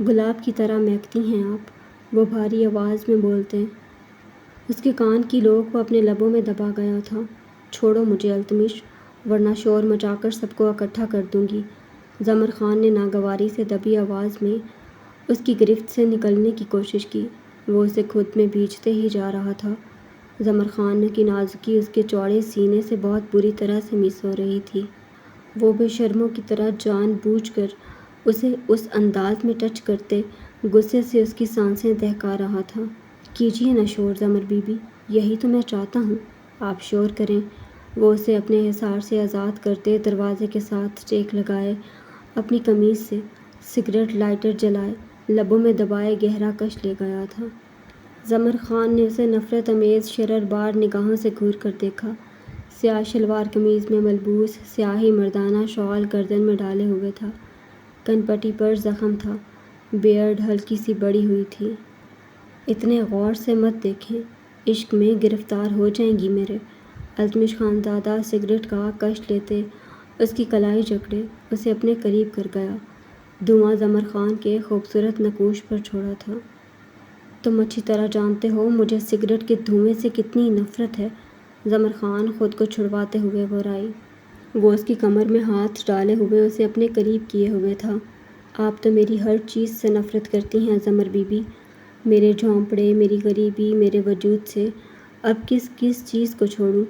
S1: گلاب کی طرح مہکتی ہیں آپ، وہ بھاری آواز میں بولتے۔ اس کے کان کی لو کو اپنے لبوں میں دبا گیا تھا۔ چھوڑو مجھے التمش، ورنہ شور مچا کر سب کو اکٹھا کر دوں گی۔ زمر خان نے ناگواری سے دبی آواز میں اس کی گرفت سے نکلنے کی کوشش کی۔ وہ اسے خود میں بھینچتے ہی جا رہا تھا۔ زمر خان کی نازکی اس کے چوڑے سینے سے بہت بری طرح سے مس ہو رہی تھی۔ وہ بے شرموں کی طرح جان بوجھ کر اسے اس انداز میں ٹچ کرتے غصے سے اس کی سانسیں دہکا رہا تھا۔ کیجیے نہ شور زمر بی بی، یہی تو میں چاہتا ہوں، آپ شور کریں۔ وہ اسے اپنے حصار سے آزاد کرتے دروازے کے ساتھ ٹیک لگائے، اپنی قمیض سے سگریٹ لائٹر جلائے، لبوں میں دبائے گہرا کش لے گیا تھا۔ زمر خان نے اسے نفرت آمیز شرر بار نگاہوں سے گھور کر دیکھا۔ سیاہ شلوار قمیض میں ملبوس سیاہی مردانہ شال گردن میں ڈالے ہوئے تھا، کن پٹی پر زخم تھا، بیئرڈ ہلکی سی بڑی ہوئی تھی۔ اتنے غور سے مت دیکھیں، عشق میں گرفتار ہو جائیں گی میرے۔ التمش خانزادہ سگریٹ کا کش لیتے اس کی کلائی جکڑے اسے اپنے قریب کر گیا۔ دھواں زمر خان کے خوبصورت نقوش پر چھوڑا تھا۔ تم اچھی طرح جانتے ہو مجھے سگریٹ کے دھوئیں سے کتنی نفرت ہے۔ زمر خان خود کو چھڑواتے ہوئے غرائی۔ وہ اس کی کمر میں ہاتھ ڈالے ہوئے اسے اپنے قریب کیے ہوئے تھا۔ آپ تو میری ہر چیز سے نفرت کرتی ہیں زمر بی بی، میرے جھونپڑے، میری غریبی، میرے وجود سے۔ اب کس چیز کو چھوڑوں؟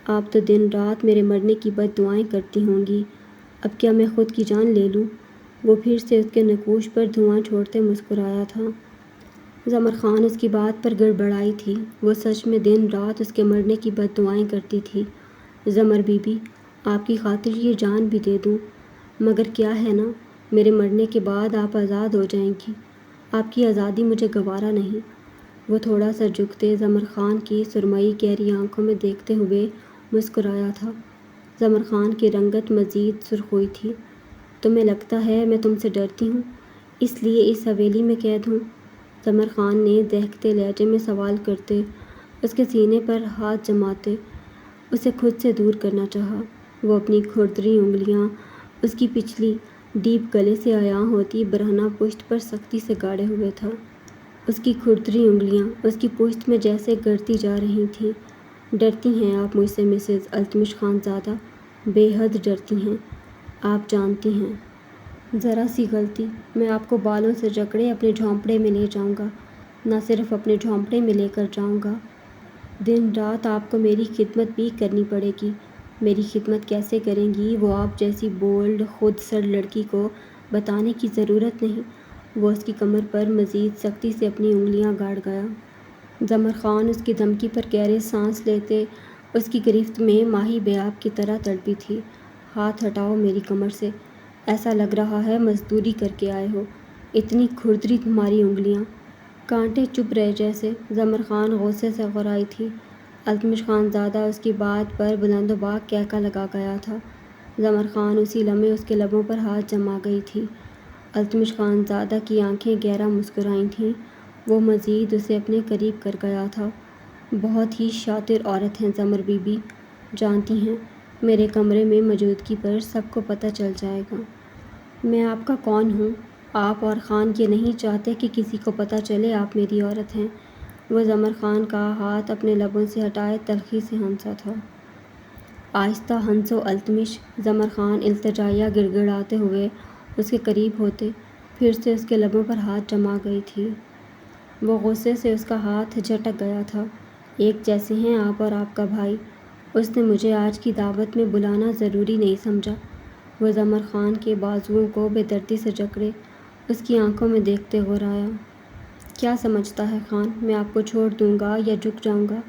S1: آپ تو دن رات میرے مرنے کی بد دعائیں کرتی ہوں گی۔ اب کیا میں خود کی جان لے لوں؟ وہ پھر سے اس کے نقوش پر دھواں چھوڑتے مسکرایا تھا۔ زمر خان اس کی بات پر گڑبڑائی تھی۔ وہ سچ میں دن رات اس کے مرنے کی بد دعائیں کرتی تھی۔ زمر بی بی، آپ کی خاطر یہ جان بھی دے دوں، مگر کیا ہے نا، میرے مرنے کے بعد آپ آزاد ہو جائیں گی۔ آپ کی آزادی مجھے گوارا نہیں۔ وہ تھوڑا سا جھکتے زمر خان کی سرمئی گہری آنکھوں میں دیکھتے ہوئے مسکرایا تھا۔ زمر خان کی رنگت مزید سرخ ہوئی تھی۔ تمہیں لگتا ہے میں تم سے ڈرتی ہوں، اس لیے اس حویلی میں قید ہوں؟ زمر خان نے دہکتے لہجے میں سوال کرتے اس کے سینے پر ہاتھ جماتے اسے خود سے دور کرنا چاہا۔ وہ اپنی کھردری انگلیاں اس کی پچھلی ڈیپ گلے سے عیاں ہوتی برہنہ پشت پر سختی سے گاڑے ہوئے تھا۔ اس کی کھردری انگلیاں اس کی پشت میں جیسے گرتی جا رہی تھیں۔ ڈرتی ہیں آپ مجھ سے مسز التمش خانزادہ، بے حد ڈرتی ہیں، آپ جانتی ہیں۔ ذرا سی غلطی، میں آپ کو بالوں سے جکڑے اپنے جھونپڑے میں لے جاؤں گا۔ نہ صرف اپنے جھونپڑے میں لے کر جاؤں گا، دن رات آپ کو میری خدمت بھی کرنی پڑے گی۔ میری خدمت کیسے کریں گی وہ آپ جیسی بولڈ خود سر لڑکی کو بتانے کی ضرورت نہیں۔ وہ اس کی کمر پر مزید سختی سے اپنی انگلیاں گاڑ گیا۔ زمر خان اس کی دھمکی پر گہرے سانس لیتے اس کی گرفت میں ماہی بیاب کی طرح تڑپی تھی۔ ہاتھ ہٹاؤ میری کمر سے، ایسا لگ رہا ہے مزدوری کر کے آئے ہو، اتنی کھردری تمہاری انگلیاں، کانٹے چبھ رہے جیسے۔ زمر خان غصے سے غرائی تھی۔ التمش خانزادہ اس کی بات پر بلند و باک کہکا لگا گیا تھا۔ زمر خان اسی لمحے اس کے لبوں پر ہاتھ جما گئی تھی۔ التمش خانزادہ کی آنکھیں گہرا مسکرائی تھیں۔ وہ مزید اسے اپنے قریب کر گیا تھا۔ بہت ہی شاطر عورت ہیں زمر بی بی، جانتی ہیں میرے کمرے میں موجودگی پر سب کو پتہ چل جائے گا۔ میں آپ کا کون ہوں؟ آپ اور خان یہ نہیں چاہتے کہ کسی کو پتہ چلے آپ میری عورت ہیں۔ وہ زمر خان کا ہاتھ اپنے لبوں سے ہٹائے تلخی سے ہنسا تھا۔ آہستہ ہنسو التمش۔ زمر خان التجائیہ گڑ گڑاتے ہوئے اس کے قریب ہوتے پھر سے اس کے لبوں پر ہاتھ جما گئی تھی۔ وہ غصے سے اس کا ہاتھ جھٹک گیا تھا۔ ایک جیسے ہیں آپ اور آپ کا بھائی، اس نے مجھے آج کی دعوت میں بلانا ضروری نہیں سمجھا۔ وہ زمر خان کے بازوؤں کو بے دردی سے جکڑے اس کی آنکھوں میں دیکھتے غرایا۔ کیا سمجھتا ہے خان، میں آپ کو چھوڑ دوں گا یا جھک جاؤں گا؟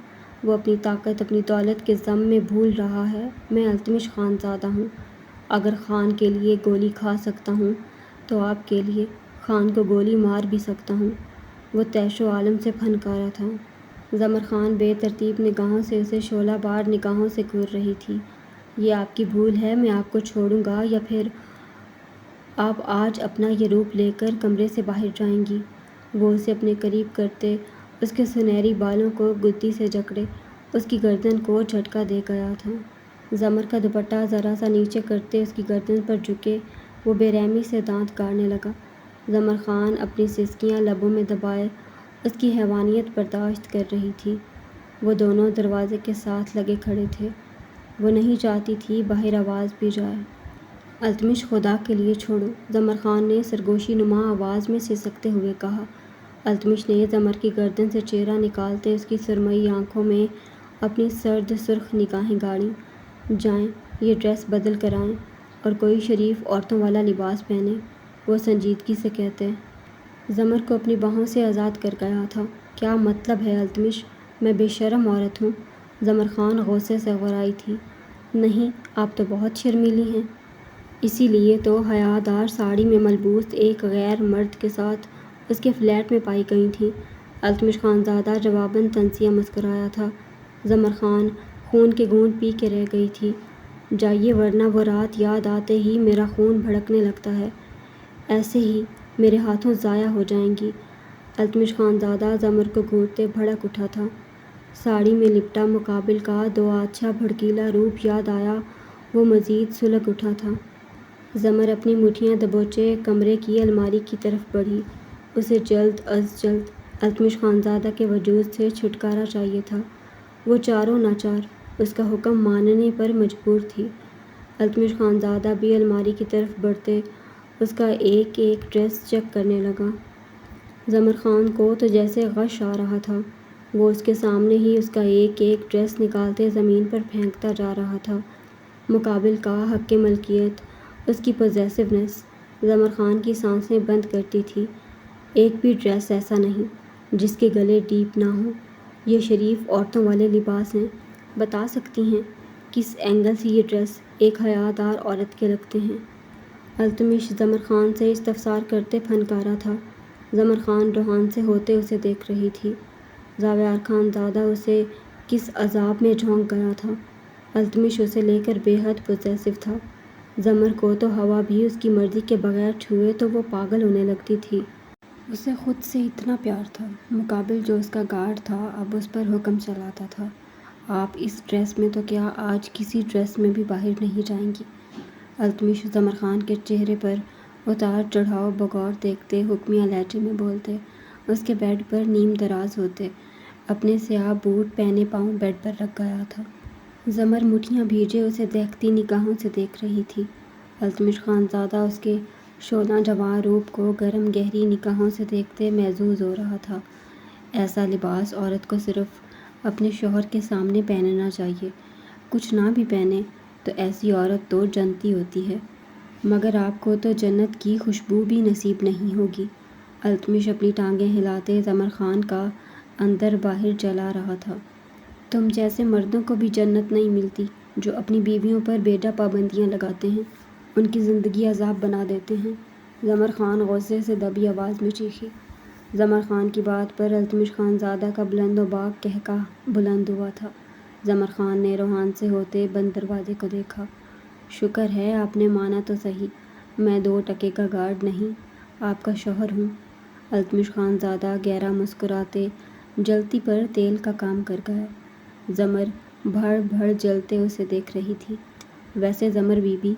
S1: وہ اپنی طاقت اپنی دولت کے غم میں بھول رہا ہے۔ میں التمش خانزادہ ہوں، اگر خان کے لیے گولی کھا سکتا ہوں تو آپ کے لیے خان کو گولی مار بھی سکتا ہوں۔ وہ طیش و عالم سے پھنکارا تھا۔ زمر خان بے ترتیب نگاہوں سے اسے شعلہ بار نگاہوں سے گھور رہی تھی۔ یہ آپ کی بھول ہے، میں آپ کو چھوڑوں گا یا پھر آپ آج اپنا یہ روپ لے کر کمرے سے باہر جائیں گی؟ وہ اسے اپنے قریب کرتے اس کے سنہری بالوں کو گدی سے جکڑے اس کی گردن کو جھٹکا دے گیا تھا۔ زمر کا دوپٹہ ذرا سا نیچے کرتے اس کی گردن پر جھکے وہ بے رحمی سے دانت کاٹنے لگا۔ زمر خان اپنی سسکیاں لبوں میں دبائے اس کی حیوانیت برداشت کر رہی تھی۔ وہ دونوں دروازے کے ساتھ لگے کھڑے تھے۔ وہ نہیں چاہتی تھی باہر آواز بھی جائے۔ التمش خدا کے لیے چھوڑو، زمر خان نے سرگوشی نما آواز میں سسکتے ہوئے کہا۔ التمش نے زمر کی گردن سے چہرہ نکالتے اس کی سرمئی آنکھوں میں اپنی سرد سرخ نگاہیں گاڑیں۔ جائیں، یہ ڈریس بدل کر آئیں اور کوئی شریف عورتوں والا لباس پہنیں، وہ سنجیدگی سے کہتے۔ زمر کو اپنی باہوں سے آزاد کر گیا تھا۔ کیا مطلب ہے التمش، میں بے شرم عورت ہوں؟ زمر خان غصے سے غرائی تھی۔ نہیں، آپ تو بہت شرمیلی ہیں۔ اسی لیے تو حیادار ساڑی میں ملبوس ایک غیر مرد کے ساتھ اس کے فلیٹ میں پائی گئی تھیں۔ التمش خانزادہ جواباً تنزیہ مسکرایا تھا۔ زمر خان خون کے گھونٹ پی کے رہ گئی تھی۔ جائیے ورنہ وہ رات یاد آتے ہی میرا خون بھڑکنے لگتا ہے، ایسے ہی میرے ہاتھوں ضائع ہو جائیں گی۔ التمش خانزادہ زمر کو گھورتے بھڑک اٹھا تھا۔ ساڑی میں لپٹا مقابل کا دو آچھا بھڑکیلا روپ یاد آیا، وہ مزید سلگ اٹھا تھا۔ زمر اپنی مٹھیاں دبوچے کمرے کی الماری کی طرف بڑھی۔ اسے جلد از جلد التمش خانزادہ کے وجود سے چھٹکارا چاہیے تھا۔ وہ چاروں ناچار اس کا حکم ماننے پر مجبور تھی۔ التمش خانزادہ بھی الماری کی طرف بڑھتے اس کا ایک ایک ڈریس چیک کرنے لگا۔ زمر خان کو تو جیسے غش آ رہا تھا۔ وہ اس کے سامنے ہی اس کا ایک ایک ڈریس نکالتے زمین پر پھینکتا جا رہا تھا۔ مقابل کا حق ملکیت، اس کی پوزیسونیس زمر خان کی سانسیں بند کرتی تھی۔ ایک بھی ڈریس ایسا نہیں جس کے گلے ڈیپ نہ ہوں۔ یہ شریف عورتوں والے لباس ہیں۔ بتا سکتی ہیں کس اینگل سے یہ ڈریس ایک حیادار عورت کے لگتے ہیں؟ التمش زمر خان سے استفسار کرتے پھنکارا تھا۔ زمر خان روحان سے ہوتے اسے دیکھ رہی تھی۔ زاویار خانزادہ اسے کس عذاب میں جھونک گیا تھا۔ التمش اسے لے کر بے حد پوزیسو تھا۔ زمر کو تو ہوا بھی اس کی مرضی کے بغیر چھوئے تو وہ پاگل ہونے لگتی تھی۔ اسے خود سے اتنا پیار تھا۔ مقابل جو اس کا گارڈ تھا اب اس پر حکم چلاتا تھا۔ آپ اس ڈریس میں تو کیا آج کسی ڈریس میں بھی باہر نہیں جائیں گی؟ التمش زمر خان کے چہرے پر اتار چڑھاؤ بغور دیکھتے حکمیہ لہجے میں بولتے اس کے بیڈ پر نیم دراز ہوتے۔ اپنے سیاہ بوٹ پہنے پاؤں بیڈ پر رکھ گیا تھا۔ زمر مٹھیاں بھیجے اسے دیکھتی نگاہوں سے دیکھ رہی تھی۔ التمش خانزادہ اس کے شعلہ جواں روپ کو گرم گہری نگاہوں سے دیکھتے محظوظ ہو رہا تھا۔ ایسا لباس عورت کو صرف اپنے شوہر کے سامنے پہننا چاہیے، کچھ نہ بھی پہنے تو ایسی عورت تو جنتی ہوتی ہے، مگر آپ کو تو جنت کی خوشبو بھی نصیب نہیں ہوگی۔ التمش اپنی ٹانگیں ہلاتے زمر خان کا اندر باہر جلا رہا تھا۔ تم جیسے مردوں کو بھی جنت نہیں ملتی جو اپنی بیویوں پر بےجا پابندیاں لگاتے ہیں، ان کی زندگی عذاب بنا دیتے ہیں، زمر خان غصے سے دبی آواز میں چیخی۔ زمر خان کی بات پر التمش خانزادہ کا بلند و باک قہقہ بلند ہوا تھا۔ زمر خان نے روحان سے ہوتے بند دروازے کو دیکھا۔ شکر ہے آپ نے مانا تو صحیح، میں 2 ٹکے کا گارڈ نہیں، آپ کا شوہر ہوں۔ التمش خانزادہ گہرا مسکراتے جلتی پر تیل کا کام کر گیا۔ زمر بھڑ بھڑ جلتے اسے دیکھ رہی تھی۔ ویسے زمر بی بی،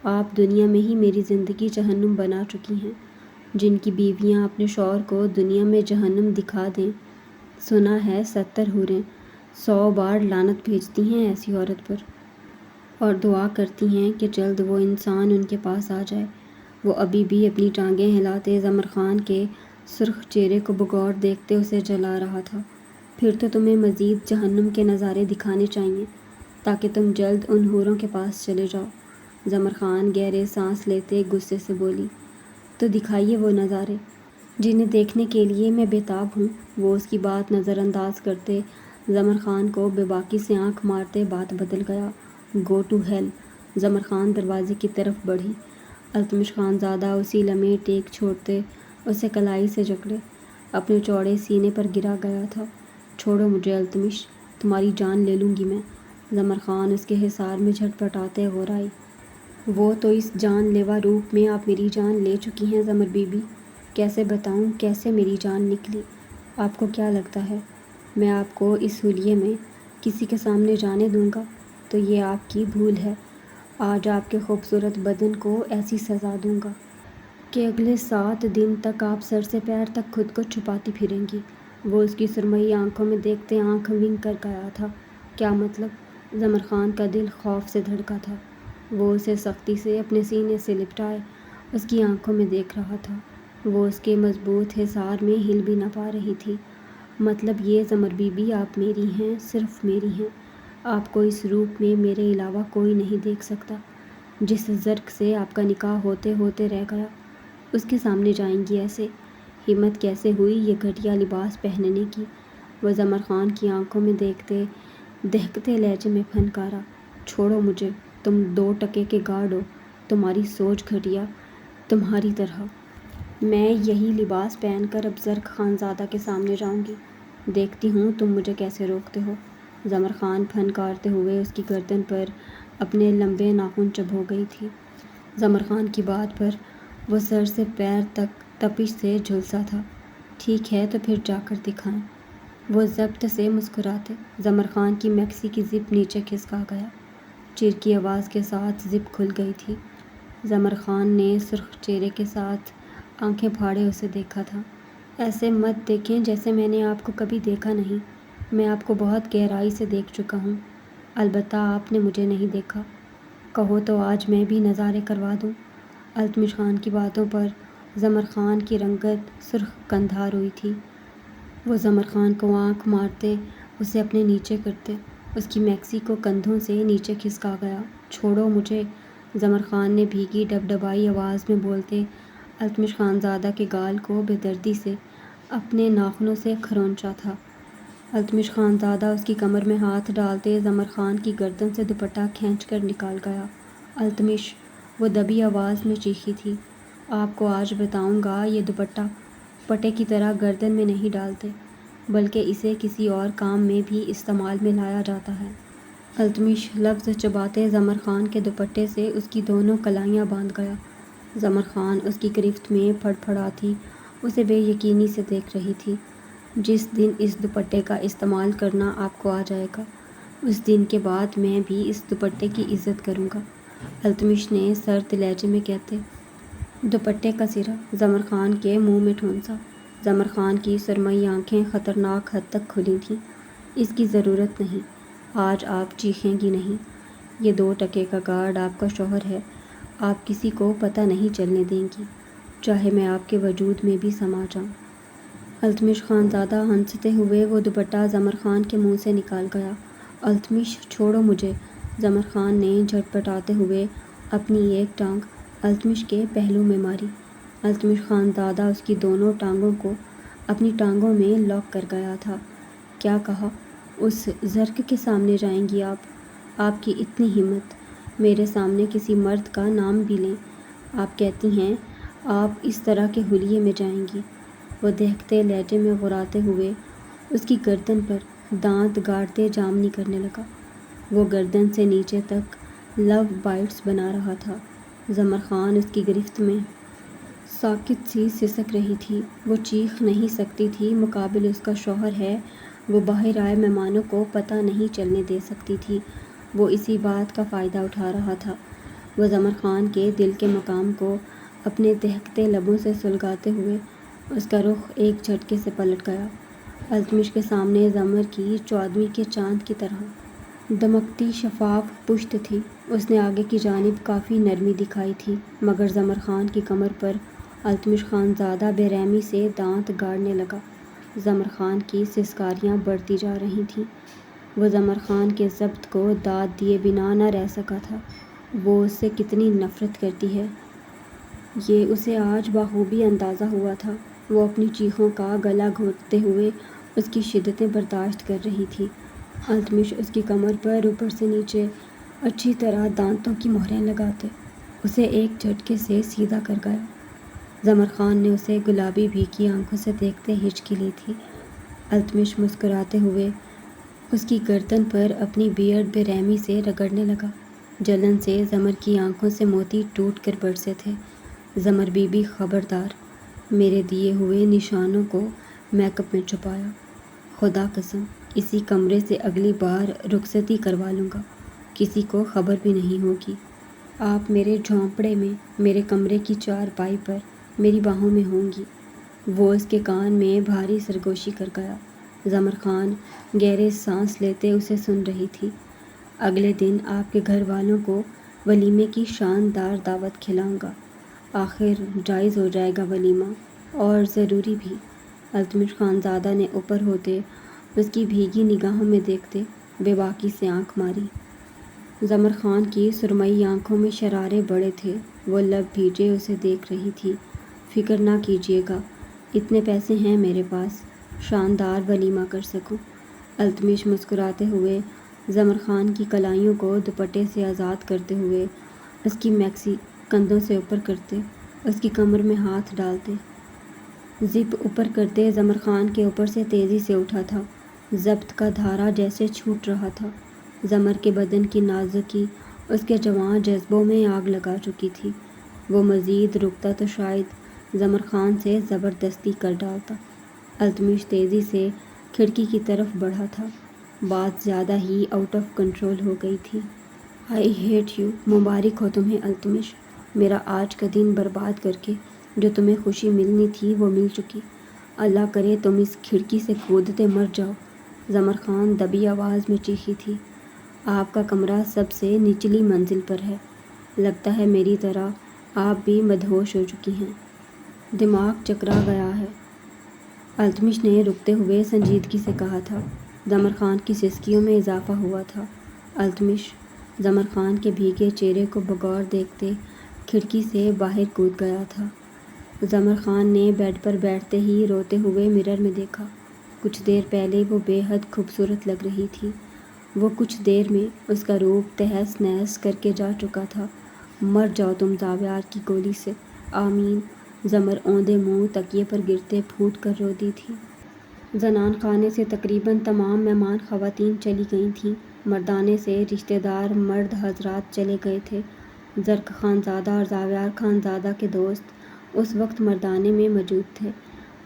S1: آپ دنیا میں ہی میری زندگی جہنم بنا چکی ہیں۔ جن کی بیویاں اپنے شوہر کو دنیا میں جہنم دکھا دیں، سنا ہے 70 حوریں 100 بار لعنت بھیجتی ہیں ایسی عورت پر، اور دعا کرتی ہیں کہ جلد وہ انسان ان کے پاس آ جائے۔ وہ ابھی بھی اپنی ٹانگیں ہلاتے زمر خان کے سرخ چہرے کو بغور دیکھتے اسے جلا رہا تھا۔ پھر تو تمہیں مزید جہنم کے نظارے دکھانے چاہیے تاکہ تم جلد ان حوروں کے پاس چلے جاؤ۔ زمر خان گہرے سانس لیتے غصے سے بولی۔ تو دکھائیے وہ نظارے جنہیں دیکھنے کے لیے میں بےتاب ہوں۔ وہ اس کی بات نظر انداز کرتے زمر خان کو بے باکی سے آنکھ مارتے بات بدل گیا۔ Go to hell. Zamar Khan دروازے کی طرف بڑھی۔ التمش خانزادہ اسی لمحے ٹیک چھوڑتے اسے کلائی سے جکڑے اپنے چوڑے سینے پر گرا گیا تھا۔ چھوڑو مجھے التمش، تمہاری جان لے لوں گی میں۔ زمر خان اس کے حصار میں جھٹ پٹاتے غورائی۔ وہ تو اس جان لیوا روپ میں آپ میری جان لے چکی ہیں زمر بی بی۔ کیسے بتاؤں کیسے میری جان نکلی؟ آپ کو کیا لگتا ہے میں آپ کو اس حلیے میں کسی کے سامنے جانے دوں گا؟ تو یہ آپ کی بھول ہے۔ آج آپ کے خوبصورت بدن کو ایسی سزا دوں گا کہ اگلے 7 دن تک آپ سر سے پیر تک خود کو چھپاتی پھریں گی۔ وہ اس کی سرمئی آنکھوں میں دیکھتے آنکھ ونک کر گیا تھا۔ کیا مطلب؟ زمر خان کا دل خوف سے دھڑکا تھا۔ وہ اسے سختی سے اپنے سینے سے لپٹائے اس کی آنکھوں میں دیکھ رہا تھا۔ وہ اس کے مضبوط حصار میں ہل بھی نہ پا رہی تھی۔ مطلب یہ زمر بی بی آپ میری ہیں، صرف میری ہیں۔ آپ کو اس روپ میں میرے علاوہ کوئی نہیں دیکھ سکتا۔ جس زرق سے آپ کا نکاح ہوتے ہوتے رہ گیا، اس کے سامنے جائیں گی ایسے؟ ہمت کیسے ہوئی یہ گھٹیا لباس پہننے کی؟ وہ زمر خان کی آنکھوں میں دیکھتے دہکتے لہجے میں پھنکارا، چھوڑو مجھے، تم 2 ٹکے کے گارڈ ہو، تمہاری سوچ گھٹیا، تمہاری طرح۔ میں یہی لباس پہن کر اب زرق خانزادہ کے سامنے جاؤں گی، دیکھتی ہوں تم مجھے کیسے روکتے ہو۔ زمر خان پھنکارتے ہوئے اس کی گردن پر اپنے لمبے ناخن چبھو گئی تھی۔ زمر خان کی بات پر وہ سر سے پیر تک تپش سے جھلسا تھا۔ ٹھیک ہے تو پھر جا کر دکھائیں۔ وہ ضبط سے مسکراتے۔ زمر خان کی میکسی کی زپ نیچے کھسکا گیا۔ چیر کی آواز کے ساتھ زپ کھل گئی تھی۔ زمر خان نے سرخ چہرے کے ساتھ آنکھیں پھاڑے اسے دیکھا تھا۔ ایسے مت دیکھیں جیسے میں نے آپ کو کبھی دیکھا نہیں۔ میں آپ کو بہت گہرائی سے دیکھ چکا ہوں، البتہ آپ نے مجھے نہیں دیکھا۔ کہو تو آج میں بھی نظارے کروا دوں۔ التمش خان کی باتوں پر زمر خان کی رنگت سرخ قندھار ہوئی تھی۔ وہ زمر خان کو آنکھ مارتے اسے اپنے نیچے کرتے۔ اس کی میکسی کو کندھوں سے نیچے کھسکا گیا۔ چھوڑو مجھے، زمر خان نے بھیگی ڈبڈبائی آواز میں بولتے التمش خانزادہ کے گال کو بے دردی سے اپنے ناخنوں سے کھرونچا تھا۔ التمش خانزادہ اس کی کمر میں ہاتھ ڈالتے زمر خان کی گردن سے دوپٹہ کھینچ کر نکال گیا۔ التمش، وہ دبی آواز میں چیخی تھی، آپ کو آج بتاؤں گا یہ دوپٹہ پٹے کی طرح گردن میں نہیں ڈالتے، بلکہ اسے کسی اور کام میں بھی استعمال میں لایا جاتا ہے۔ التمش لفظ چباتے زمر خان کے دوپٹے سے اس کی دونوں کلائیاں باندھ گیا۔ زمر خان اس کی گرفت میں پھڑ پھڑاتی اسے بے یقینی سے دیکھ رہی تھی۔ جس دن اس دوپٹے کا استعمال کرنا آپ کو آ جائے گا، اس دن کے بعد میں بھی اس دوپٹے کی عزت کروں گا، التمش نے سرد لہجے میں کہتے دوپٹے کا سرا زمر خان کے منہ میں ٹھونسا۔ زمر خان کی سرمئی آنکھیں خطرناک حد تک کھلی تھیں۔ اس کی ضرورت نہیں، آج آپ چیخیں گی نہیں۔ یہ 2 ٹکے کا گارڈ آپ کا شوہر ہے، آپ کسی کو پتہ نہیں چلنے دیں گی، چاہے میں آپ کے وجود میں بھی سما جاؤں۔ التمش خانزادہ ہنستے ہوئے وہ دوپٹہ زمر خان کے منہ سے نکال گیا۔ التمش، چھوڑو مجھے، زمر خان نے جھٹپٹاتے ہوئے اپنی ایک ٹانگ التمش کے پہلو میں ماری۔ التمش خانزادہ اس کی دونوں ٹانگوں کو اپنی ٹانگوں میں لاک کر گیا تھا۔ کیا کہا؟ اس زرق کے سامنے جائیں گی آپ؟ آپ کی اتنی ہمت، میرے سامنے کسی مرد کا نام بھی لیں؟ آپ کہتی ہیں آپ اس طرح کے حلیے میں جائیں گی؟ وہ دہکتے لہجے میں غراتے ہوئے اس کی گردن پر دانت گاڑتے جامنی کرنے لگا۔ وہ گردن سے نیچے تک لو بائٹس بنا رہا تھا۔ زمر خان اس کی گرفت میں ساکت سی سسک رہی تھی۔ وہ چیخ نہیں سکتی تھی، مقابل اس کا شوہر ہے، وہ باہر آئے مہمانوں کو پتہ نہیں چلنے دے سکتی تھی۔ وہ اسی بات کا فائدہ اٹھا رہا تھا۔ وہ زمر خان کے دل کے مقام کو اپنے دہکتے لبوں سے سلگاتے ہوئے اس کا رخ ایک جھٹکے سے پلٹ گیا۔ التمش کے سامنے زمر کی 14ویں کے چاند کی طرح دمکتی شفاف پشت تھی۔ اس نے آگے کی جانب کافی نرمی دکھائی تھی، مگر زمر خان کی کمر پر التمش خانزادہ بے رحمی سے دانت گاڑنے لگا۔ زمر خان کی سسکاریاں بڑھتی جا رہی تھیں۔ وہ زمر خان کے ضبط کو داد دیے بنا نہ رہ سکا تھا۔ وہ اس سے کتنی نفرت کرتی ہے، یہ اسے آج بخوبی اندازہ ہوا تھا۔ وہ اپنی چیخوں کا گلا گھونٹتے ہوئے اس کی شدتیں برداشت کر رہی تھی۔ التمش اس کی کمر پر اوپر سے نیچے اچھی طرح دانتوں کی مہریں لگاتے اسے ایک جھٹکے سے سیدھا کر گیا۔ زمر خان نے اسے گلابی بھیگی آنکھوں سے دیکھتے ہچکی لی تھی۔ التمش مسکراتے ہوئے اس کی گردن پر اپنی بیئرڈ بے رحمی سے رگڑنے لگا۔ جلن سے زمر کی آنکھوں سے موتی ٹوٹ کر برسے تھے۔ زمر بی بی خبردار، میرے دیے ہوئے نشانوں کو میک اپ میں چھپایا۔ خدا قسم اسی کمرے سے اگلی بار رخصتی کروا لوں گا، کسی کو خبر بھی نہیں ہوگی۔ آپ میرے جھونپڑے میں، میرے کمرے کی چارپائی پر میری باہوں میں ہوں گی۔ وہ اس کے کان میں بھاری سرگوشی کر گیا۔ زمر خان گہرے سانس لیتے اسے سن رہی تھی۔ اگلے دن آپ کے گھر والوں کو ولیمے کی شاندار دعوت کھلاؤں گا۔ آخر جائز ہو جائے گا ولیمہ، اور ضروری بھی۔ التمش خانزادہ نے اوپر ہوتے اس کی بھیگی نگاہوں میں دیکھتے بے باکی سے آنکھ ماری۔ زمر خان کی سرمئی آنکھوں میں شرارے بڑے تھے، وہ لب بھیجے اسے دیکھ رہی تھی۔ فکر نہ کیجیے گا، اتنے پیسے ہیں میرے پاس، شاندار ولیمہ کر سکوں۔ التمش مسکراتے ہوئے زمر خان کی کلائیوں کو دوپٹے سے آزاد کرتے ہوئے اس کی میکسی کندھوں سے اوپر کرتے، اس کی کمر میں ہاتھ ڈالتے، زپ اوپر کرتے زمر خان کے اوپر سے تیزی سے اٹھا تھا۔ ضبط کا دھارا جیسے چھوٹ رہا تھا۔ زمر کے بدن کی نازکی اس کے جواں جذبوں میں آگ لگا چکی تھی۔ وہ مزید رکتا تو شاید زمر خان سے زبردستی کر ڈالتا۔ التمش تیزی سے کھڑکی کی طرف بڑھا تھا۔ بات زیادہ ہی آؤٹ آف کنٹرول ہو گئی تھی۔ آئی ہیٹ یو، مبارک ہو تمہیں التمش، میرا آج کا دن برباد کر کے جو تمہیں خوشی ملنی تھی وہ مل چکی۔ اللہ کرے تم اس کھڑکی سے کودتے مر جاؤ، زمر خان دبی آواز میں چیخی تھی۔ آپ کا کمرہ سب سے نچلی منزل پر ہے، لگتا ہے میری طرح آپ بھی مدہوش ہو چکی ہیں، دماغ چکرا گیا ہے، التمش نے رکتے ہوئے سنجیدگی سے کہا تھا۔ زمر خان کی سسکیوں میں اضافہ ہوا تھا۔ التمش زمر خان کے بھیگے چہرے کو بغور دیکھتے کھڑکی سے باہر کود گیا تھا۔ زمر خان نے بیڈ پر بیٹھتے ہی روتے ہوئے مرر میں دیکھا۔ کچھ دیر پہلے وہ بے حد خوبصورت لگ رہی تھی۔ وہ کچھ دیر میں اس کا روپ تہس نہس کر کے جا چکا تھا۔ مر جاؤ تم زاویار کی گولی سے، آمین، زمر اوندے منہ تکیے پر گرتے پھوٹ کر رو دی تھی۔ زنان خانے سے تقریباً تمام مہمان خواتین چلی گئی تھیں۔ مردانے سے رشتہ دار مرد حضرات چلے گئے تھے۔ زرق خانزادہ اور زاویار خانزادہ کے دوست اس وقت مردانے میں موجود تھے۔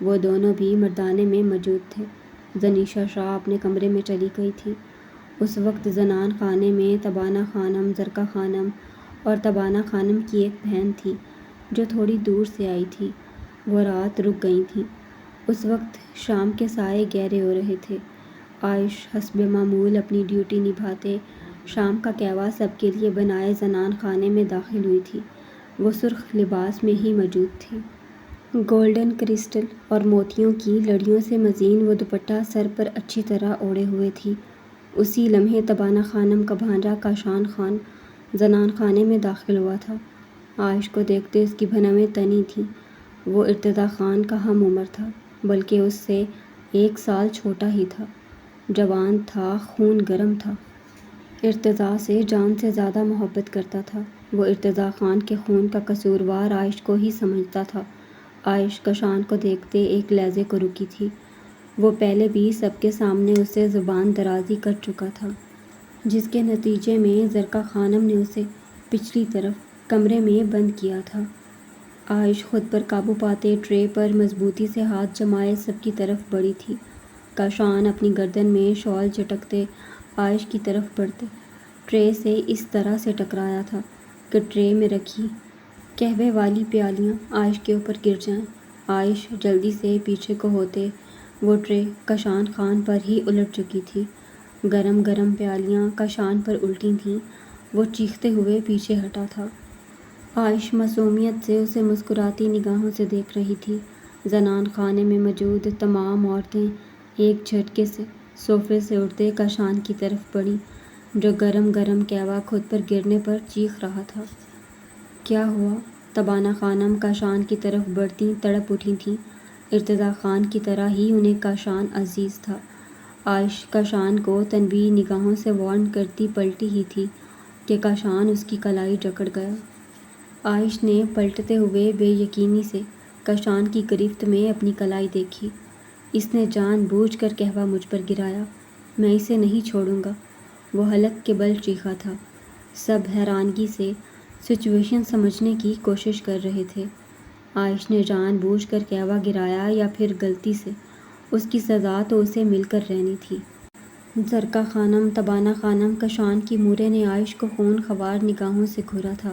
S1: وہ دونوں بھی مردانے میں موجود تھے۔ زنیشا شاہ اپنے کمرے میں چلی گئی تھی۔ اس وقت زنان خانے میں تبانہ خانم، زرقہ خانم اور تبانہ خانم کی ایک بہن تھی جو تھوڑی دور سے آئی تھی۔ وہ رات رک گئی تھیں۔ اس وقت شام کے سائے گہرے ہو رہے تھے۔ عائش حسب معمول اپنی ڈیوٹی نبھاتے شام کا قہوہ سب کے لیے بنائے زنان خانے میں داخل ہوئی تھی۔ وہ سرخ لباس میں ہی موجود تھی۔ گولڈن کرسٹل اور موتیوں کی لڑیوں سے مزین وہ دوپٹہ سر پر اچھی طرح اوڑھے ہوئے تھی۔ اسی لمحے تبانہ خانم کا بھانجا کاشان خان زنان خانے میں داخل ہوا تھا۔ عائش کو دیکھتے اس کی بھنویں تنی تھیں۔ وہ ارتضیٰ خان کا ہم عمر تھا، بلکہ اس سے 1 سال چھوٹا ہی تھا۔ جوان تھا، خون گرم تھا۔ ارتضیٰ سے جان سے زیادہ محبت کرتا تھا۔ وہ ارتضیٰ خان کے خون کا قصوروار عائش کو ہی سمجھتا تھا۔ عائش کاشان کو دیکھتے ایک لہجے کو رکی تھی۔ وہ پہلے بھی سب کے سامنے اسے زبان درازی کر چکا تھا، جس کے نتیجے میں زرقہ خانم نے اسے پچھلی طرف کمرے میں بند کیا تھا۔ عائش خود پر قابو پاتے ٹرے پر مضبوطی سے ہاتھ جمائے سب کی طرف بڑھی تھی۔ کاشان اپنی گردن میں شال چٹکتے عائش کی طرف بڑھتے ٹرے سے اس طرح سے ٹکرایا تھا کہ ٹرے میں رکھی قہوے والی پیالیاں عائش کے اوپر گر جائیں۔ عائش جلدی سے پیچھے کو ہوتے وہ ٹرے کاشان خان پر ہی الٹ چکی تھی۔ گرم گرم پیالیاں کاشان پر الٹی تھیں۔ وہ چیختے ہوئے پیچھے ہٹا تھا۔ عائش معصومیت سے اسے مسکراتی نگاہوں سے دیکھ رہی تھی۔ زنان خانے میں موجود تمام عورتیں ایک جھٹکے سے صوفے سے اٹھتے کاشان کی طرف بڑھیں، جو گرم گرم قہوہ خود پر گرنے پر چیخ رہا تھا۔ کیا ہوا؟ تبانہ خانم کاشان کی طرف بڑھتی تڑپ اٹھی تھیں۔ ارتضیٰ خان کی طرح ہی انہیں کاشان عزیز تھا۔ عائش کاشان کو تنبیہی نگاہوں سے وارن کرتی پلٹی ہی تھی کہ کاشان اس کی کلائی جکڑ گیا۔ عائش نے پلٹتے ہوئے بے یقینی سے کاشان کی گرفت میں اپنی کلائی دیکھی۔ اس نے جان بوجھ کر قہوہ مجھ پر گرایا، میں اسے نہیں چھوڑوں گا، وہ حلق کے بل چیخا تھا۔ سب حیرانگی سے سچویشن سمجھنے کی کوشش کر رہے تھے۔ عائش نے جان بوجھ کر کہوا گرایا یا پھر غلطی سے؟ اس کی سزا تو اسے مل کر رہنی تھی۔ زرقا خانم، تبانہ خانم، کشان کی مورے نے عائش کو خون خوار نگاہوں سے گھورا تھا۔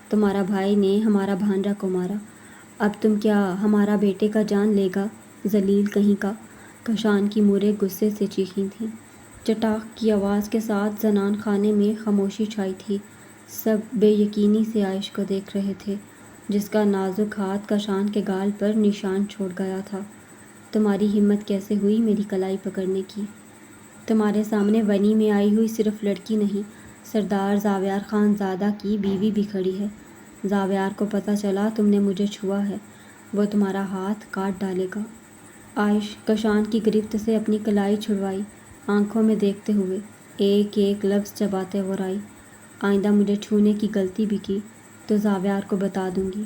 S1: تمہارا بھائی نے ہمارا بھانجا کو مارا، اب تم کیا ہمارا بیٹے کا جان لے گا؟ ذلیل کہیں کا! کشان کی مورے غصے سے چیخی تھیں۔ چٹاخ کی آواز کے ساتھ زنان خانے میں خاموشی چھائی تھی۔ سب بے یقینی سے عائش کو دیکھ رہے تھے، جس کا نازک ہاتھ کشان کے گال پر نشان چھوڑ گیا تھا۔ تمہاری ہمت کیسے ہوئی میری کلائی پکڑنے کی؟ تمہارے سامنے ونی میں آئی ہوئی صرف لڑکی نہیں، سردار زاویار خان زادہ کی بیوی بھی کھڑی ہے۔ زاویار کو پتہ چلا تم نے مجھے چھوا ہے، وہ تمہارا ہاتھ کاٹ ڈالے گا۔ عائش کشان کی گرفت سے اپنی کلائی چھڑوائی، آنکھوں میں دیکھتے ہوئے ایک ایک لفظ چباتے غرائی۔ آئندہ مجھے چھونے کی غلطی بھی کی تو زاویار کو بتا دوں گی۔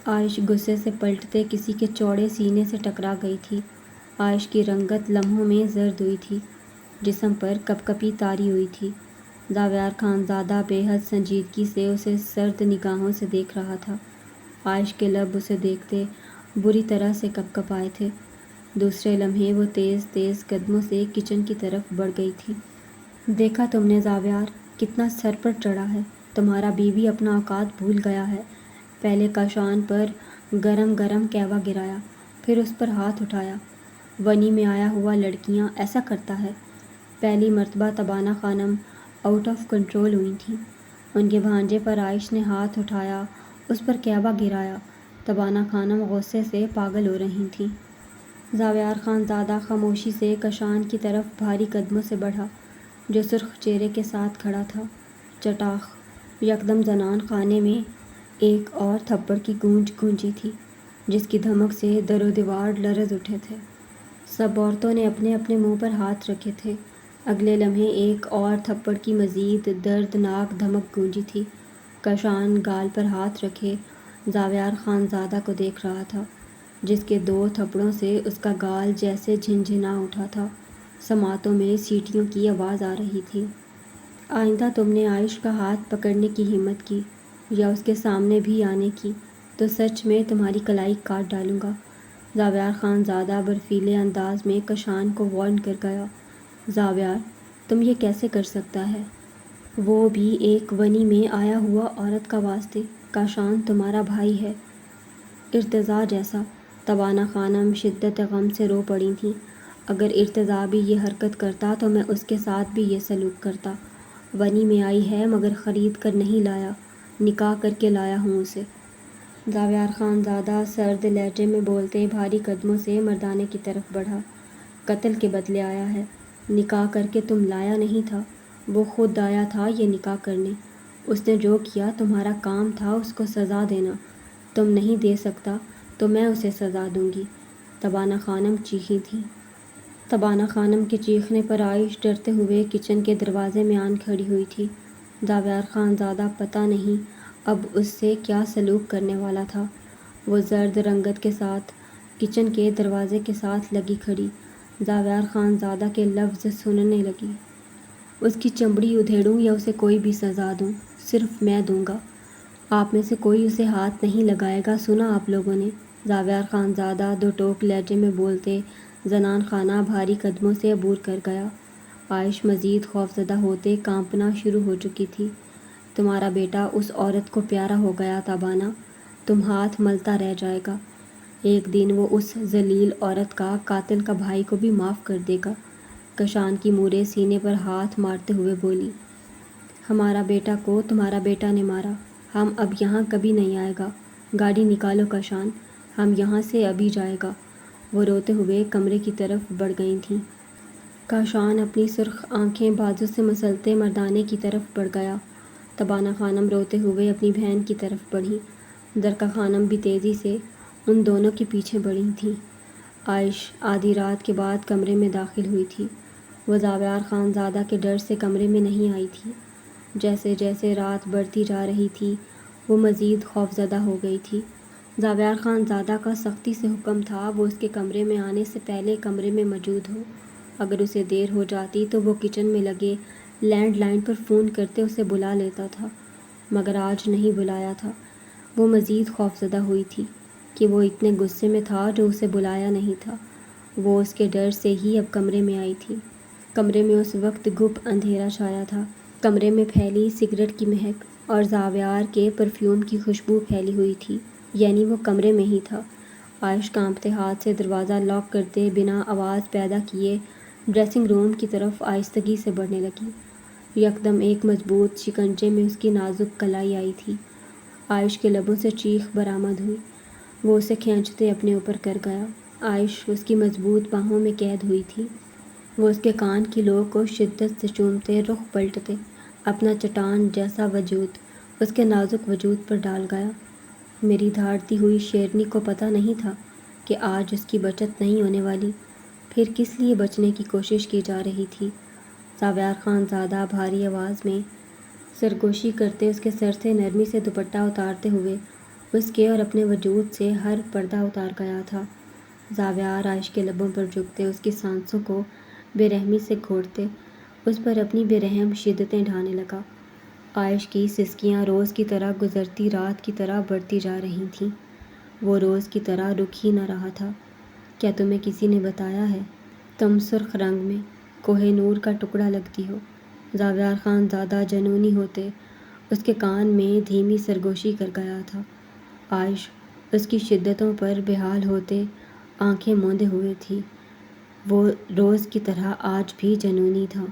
S1: عائش غصے سے پلٹتے کسی کے چوڑے سینے سے ٹکرا گئی تھی۔ عائش کی رنگت لمحوں میں زرد ہوئی تھی، جسم پر کپ کپی طاری ہوئی تھی۔ زاویار خان زادہ بے حد سنجیدگی سے اسے سرد نگاہوں سے دیکھ رہا تھا۔ عائش کے لب اسے دیکھتے بری طرح سے کپ کپائے تھے۔ دوسرے لمحے وہ تیز تیز قدموں سے کچن کی طرف بڑھ گئی تھی۔ دیکھا تم نے زاویار، کتنا سر پر چڑھا ہے؟ تمہارا بیوی اپنا اوقات بھول گیا ہے۔ پہلے کشان پر گرم گرم کہوا گرایا، پھر اس پر ہاتھ اٹھایا۔ ونی میں آیا ہوا لڑکیاں ایسا کرتا ہے؟ پہلی مرتبہ تبانہ خانم آؤٹ آف کنٹرول ہوئی تھیں۔ ان کے بھانجے پر عائش نے ہاتھ اٹھایا، اس پر کہوا گرایا۔ تبانہ خانم غصے سے پاگل ہو رہی تھیں۔ زاویار خان زادہ خاموشی سے کشان کی طرف بھاری قدموں سے بڑھا، جو سرخ چہرے کے ساتھ کھڑا تھا۔ چٹاخ! یکدم زنان خانے میں ایک اور تھپڑ کی گونج گونجی تھی، جس کی دھمک سے در و دیوار لرز اٹھے تھے۔ سب عورتوں نے اپنے اپنے منہ پر ہاتھ رکھے تھے۔ اگلے لمحے ایک اور تھپڑ کی مزید دردناک دھمک گونجی تھی۔ کشان گال پر ہاتھ رکھے زاویار خان زادہ کو دیکھ رہا تھا، جس کے دو تھپڑوں سے اس کا گال جیسے جھنجھنا اٹھا تھا۔ سماعتوں میں سیٹیوں کی آواز آ رہی تھی۔ آئندہ تم نے عائش کا ہاتھ پکڑنے کی ہمت کی یا اس کے سامنے بھی آنے کی تو سچ میں تمہاری کلائی کاٹ ڈالوں گا۔ زاویار خان زادہ برفیلے انداز میں کشان کو وارن کر گیا۔ زاویار، تم یہ کیسے کر سکتا ہے؟ وہ بھی ایک ونی میں آیا ہوا عورت کا واسطے۔ کشان تمہارا بھائی ہے۔ ارتضیٰ جیسا! تبانہ خانم شدت غم سے رو پڑی تھیں۔ اگر ارتضیٰ بھی یہ حرکت کرتا تو میں اس کے ساتھ بھی یہ سلوک کرتا۔ ونی میں آئی ہے مگر خرید کر نہیں لایا، نکاح کر کے لایا ہوں اسے۔ زاویار خان زادہ سرد لہجے میں بولتے بھاری قدموں سے مردانے کی طرف بڑھا۔ قتل کے بدلے آیا ہے، نکاح کر کے تم لایا نہیں تھا، وہ خود آیا تھا یہ نکاح کرنے۔ اس نے جو کیا تمہارا کام تھا اس کو سزا دینا، تم نہیں دے سکتا تو میں اسے سزا دوں گی۔ تبانہ خانم چیخی تھیں۔ تبانہ خانم کے چیخنے پر عائش ڈرتے ہوئے کچن کے دروازے میں آن کھڑی ہوئی تھی۔ زاویار خان زادہ پتہ نہیں اب اس سے کیا سلوک کرنے والا تھا۔ وہ زرد رنگت کے ساتھ کچن کے دروازے کے ساتھ لگی کھڑی زاویار خان زادہ کے لفظ سننے لگی۔ اس کی چمڑی ادھیڑوں یا اسے کوئی بھی سزا دوں، صرف میں دوں گا۔ آپ میں سے کوئی اسے ہاتھ نہیں لگائے گا، سنا آپ لوگوں نے؟ زاویار خان زادہ دو ٹوک لہجے میں بولتے زنان خانہ بھاری قدموں سے عبور کر گیا۔ عائش مزید خوفزدہ ہوتے کانپنا شروع ہو چکی تھی۔ تمہارا بیٹا اس عورت کو پیارا ہو گیا تبانہ، تم ہاتھ ملتا رہ جائے گا، ایک دن وہ اس ذلیل عورت کا قاتل کا بھائی کو بھی معاف کر دے گا۔ کشان کی مورے سینے پر ہاتھ مارتے ہوئے بولی۔ ہمارا بیٹا کو تمہارا بیٹا نے مارا، ہم اب یہاں کبھی نہیں آئے گا۔ گاڑی نکالو کشان، ہم یہاں سے ابھی جائے گا۔ وہ روتے ہوئے کمرے کی طرف بڑھ گئی تھیں۔ کشان اپنی سرخ آنکھیں بازو سے مسلتے مردانے کی طرف بڑھ گیا۔ تبانہ خانم روتے ہوئے اپنی بہن کی طرف بڑھی۔ زرقا خانم بھی تیزی سے ان دونوں کے پیچھے بڑھی تھیں۔ عائش آدھی رات کے بعد کمرے میں داخل ہوئی تھی۔ وہ زاویار خان زادہ کے ڈر سے کمرے میں نہیں آئی تھی۔ جیسے جیسے رات بڑھتی جا رہی تھی وہ مزید خوفزدہ ہو گئی تھی۔ زاویار خان زادہ کا سختی سے حکم تھا وہ اس کے کمرے میں آنے سے پہلے کمرے میں موجود ہو۔ اگر اسے دیر ہو جاتی تو وہ کچن میں لگے لینڈ لائن پر فون کرتے اسے بلا لیتا تھا، مگر آج نہیں بلایا تھا۔ وہ مزید خوفزدہ ہوئی تھی۔ کہ وہ اتنے غصے میں تھا جو اسے بلایا نہیں تھا۔ وہ اس کے ڈر سے ہی اب کمرے میں آئی تھی۔ کمرے میں اس وقت گپ اندھیرا چھایا تھا۔ کمرے میں پھیلی سگریٹ کی مہک اور زاویار کے پرفیوم کی خوشبو پھیلی ہوئی تھی، یعنی وہ کمرے میں ہی تھا۔ عائش کانپتے ہاتھ سے دروازہ لاک کرتے بنا آواز پیدا کیے ڈریسنگ روم کی طرف آہستگی سے بڑھنے لگی۔ یکدم ایک مضبوط شکنجے میں اس کی نازک کلائی آئی تھی۔ عائش کے لبوں سے چیخ برآمد ہوئی۔ وہ اسے کھینچتے اپنے اوپر کر گیا۔ عائش اس کی مضبوط باہوں میں قید ہوئی تھی۔ وہ اس کے کان کی لو کو شدت سے چومتے رخ پلٹتے اپنا چٹان جیسا وجود اس کے نازک وجود پر ڈال گیا۔ میری دھاڑتی ہوئی شیرنی کو پتہ نہیں تھا کہ آج اس کی بچت نہیں ہونے والی، پھر کس لیے بچنے کی کوشش کی جا رہی تھی۔ زاویار خان زادہ بھاری آواز میں سرگوشی کرتے اس کے سر سے نرمی سے دوپٹہ اتارتے ہوئے اس کے اور اپنے وجود سے ہر پردہ اتار گیا تھا۔ زاویار عائش کے لبوں پر جھکتے اس کی سانسوں کو بے رحمی سے گھوٹتے اس پر اپنی بے رحم شدتیں ڈھانے لگا۔ عائش کی سسکیاں روز کی طرح گزرتی رات کی طرح بڑھتی جا رہی تھیں۔ وہ روز کی طرح رک ہی نہ رہا تھا۔ کیا تمہیں کسی نے بتایا ہے تم سرخ رنگ میں کوہ نور کا ٹکڑا لگتی ہو؟ زاویار خان زادہ جنونی ہوتے اس کے کان میں دھیمی سرگوشی کر گیا تھا۔ عائش اس کی شدتوں پر بحال ہوتے آنکھیں موندے ہوئے تھی۔ وہ روز کی طرح آج بھی جنونی تھا۔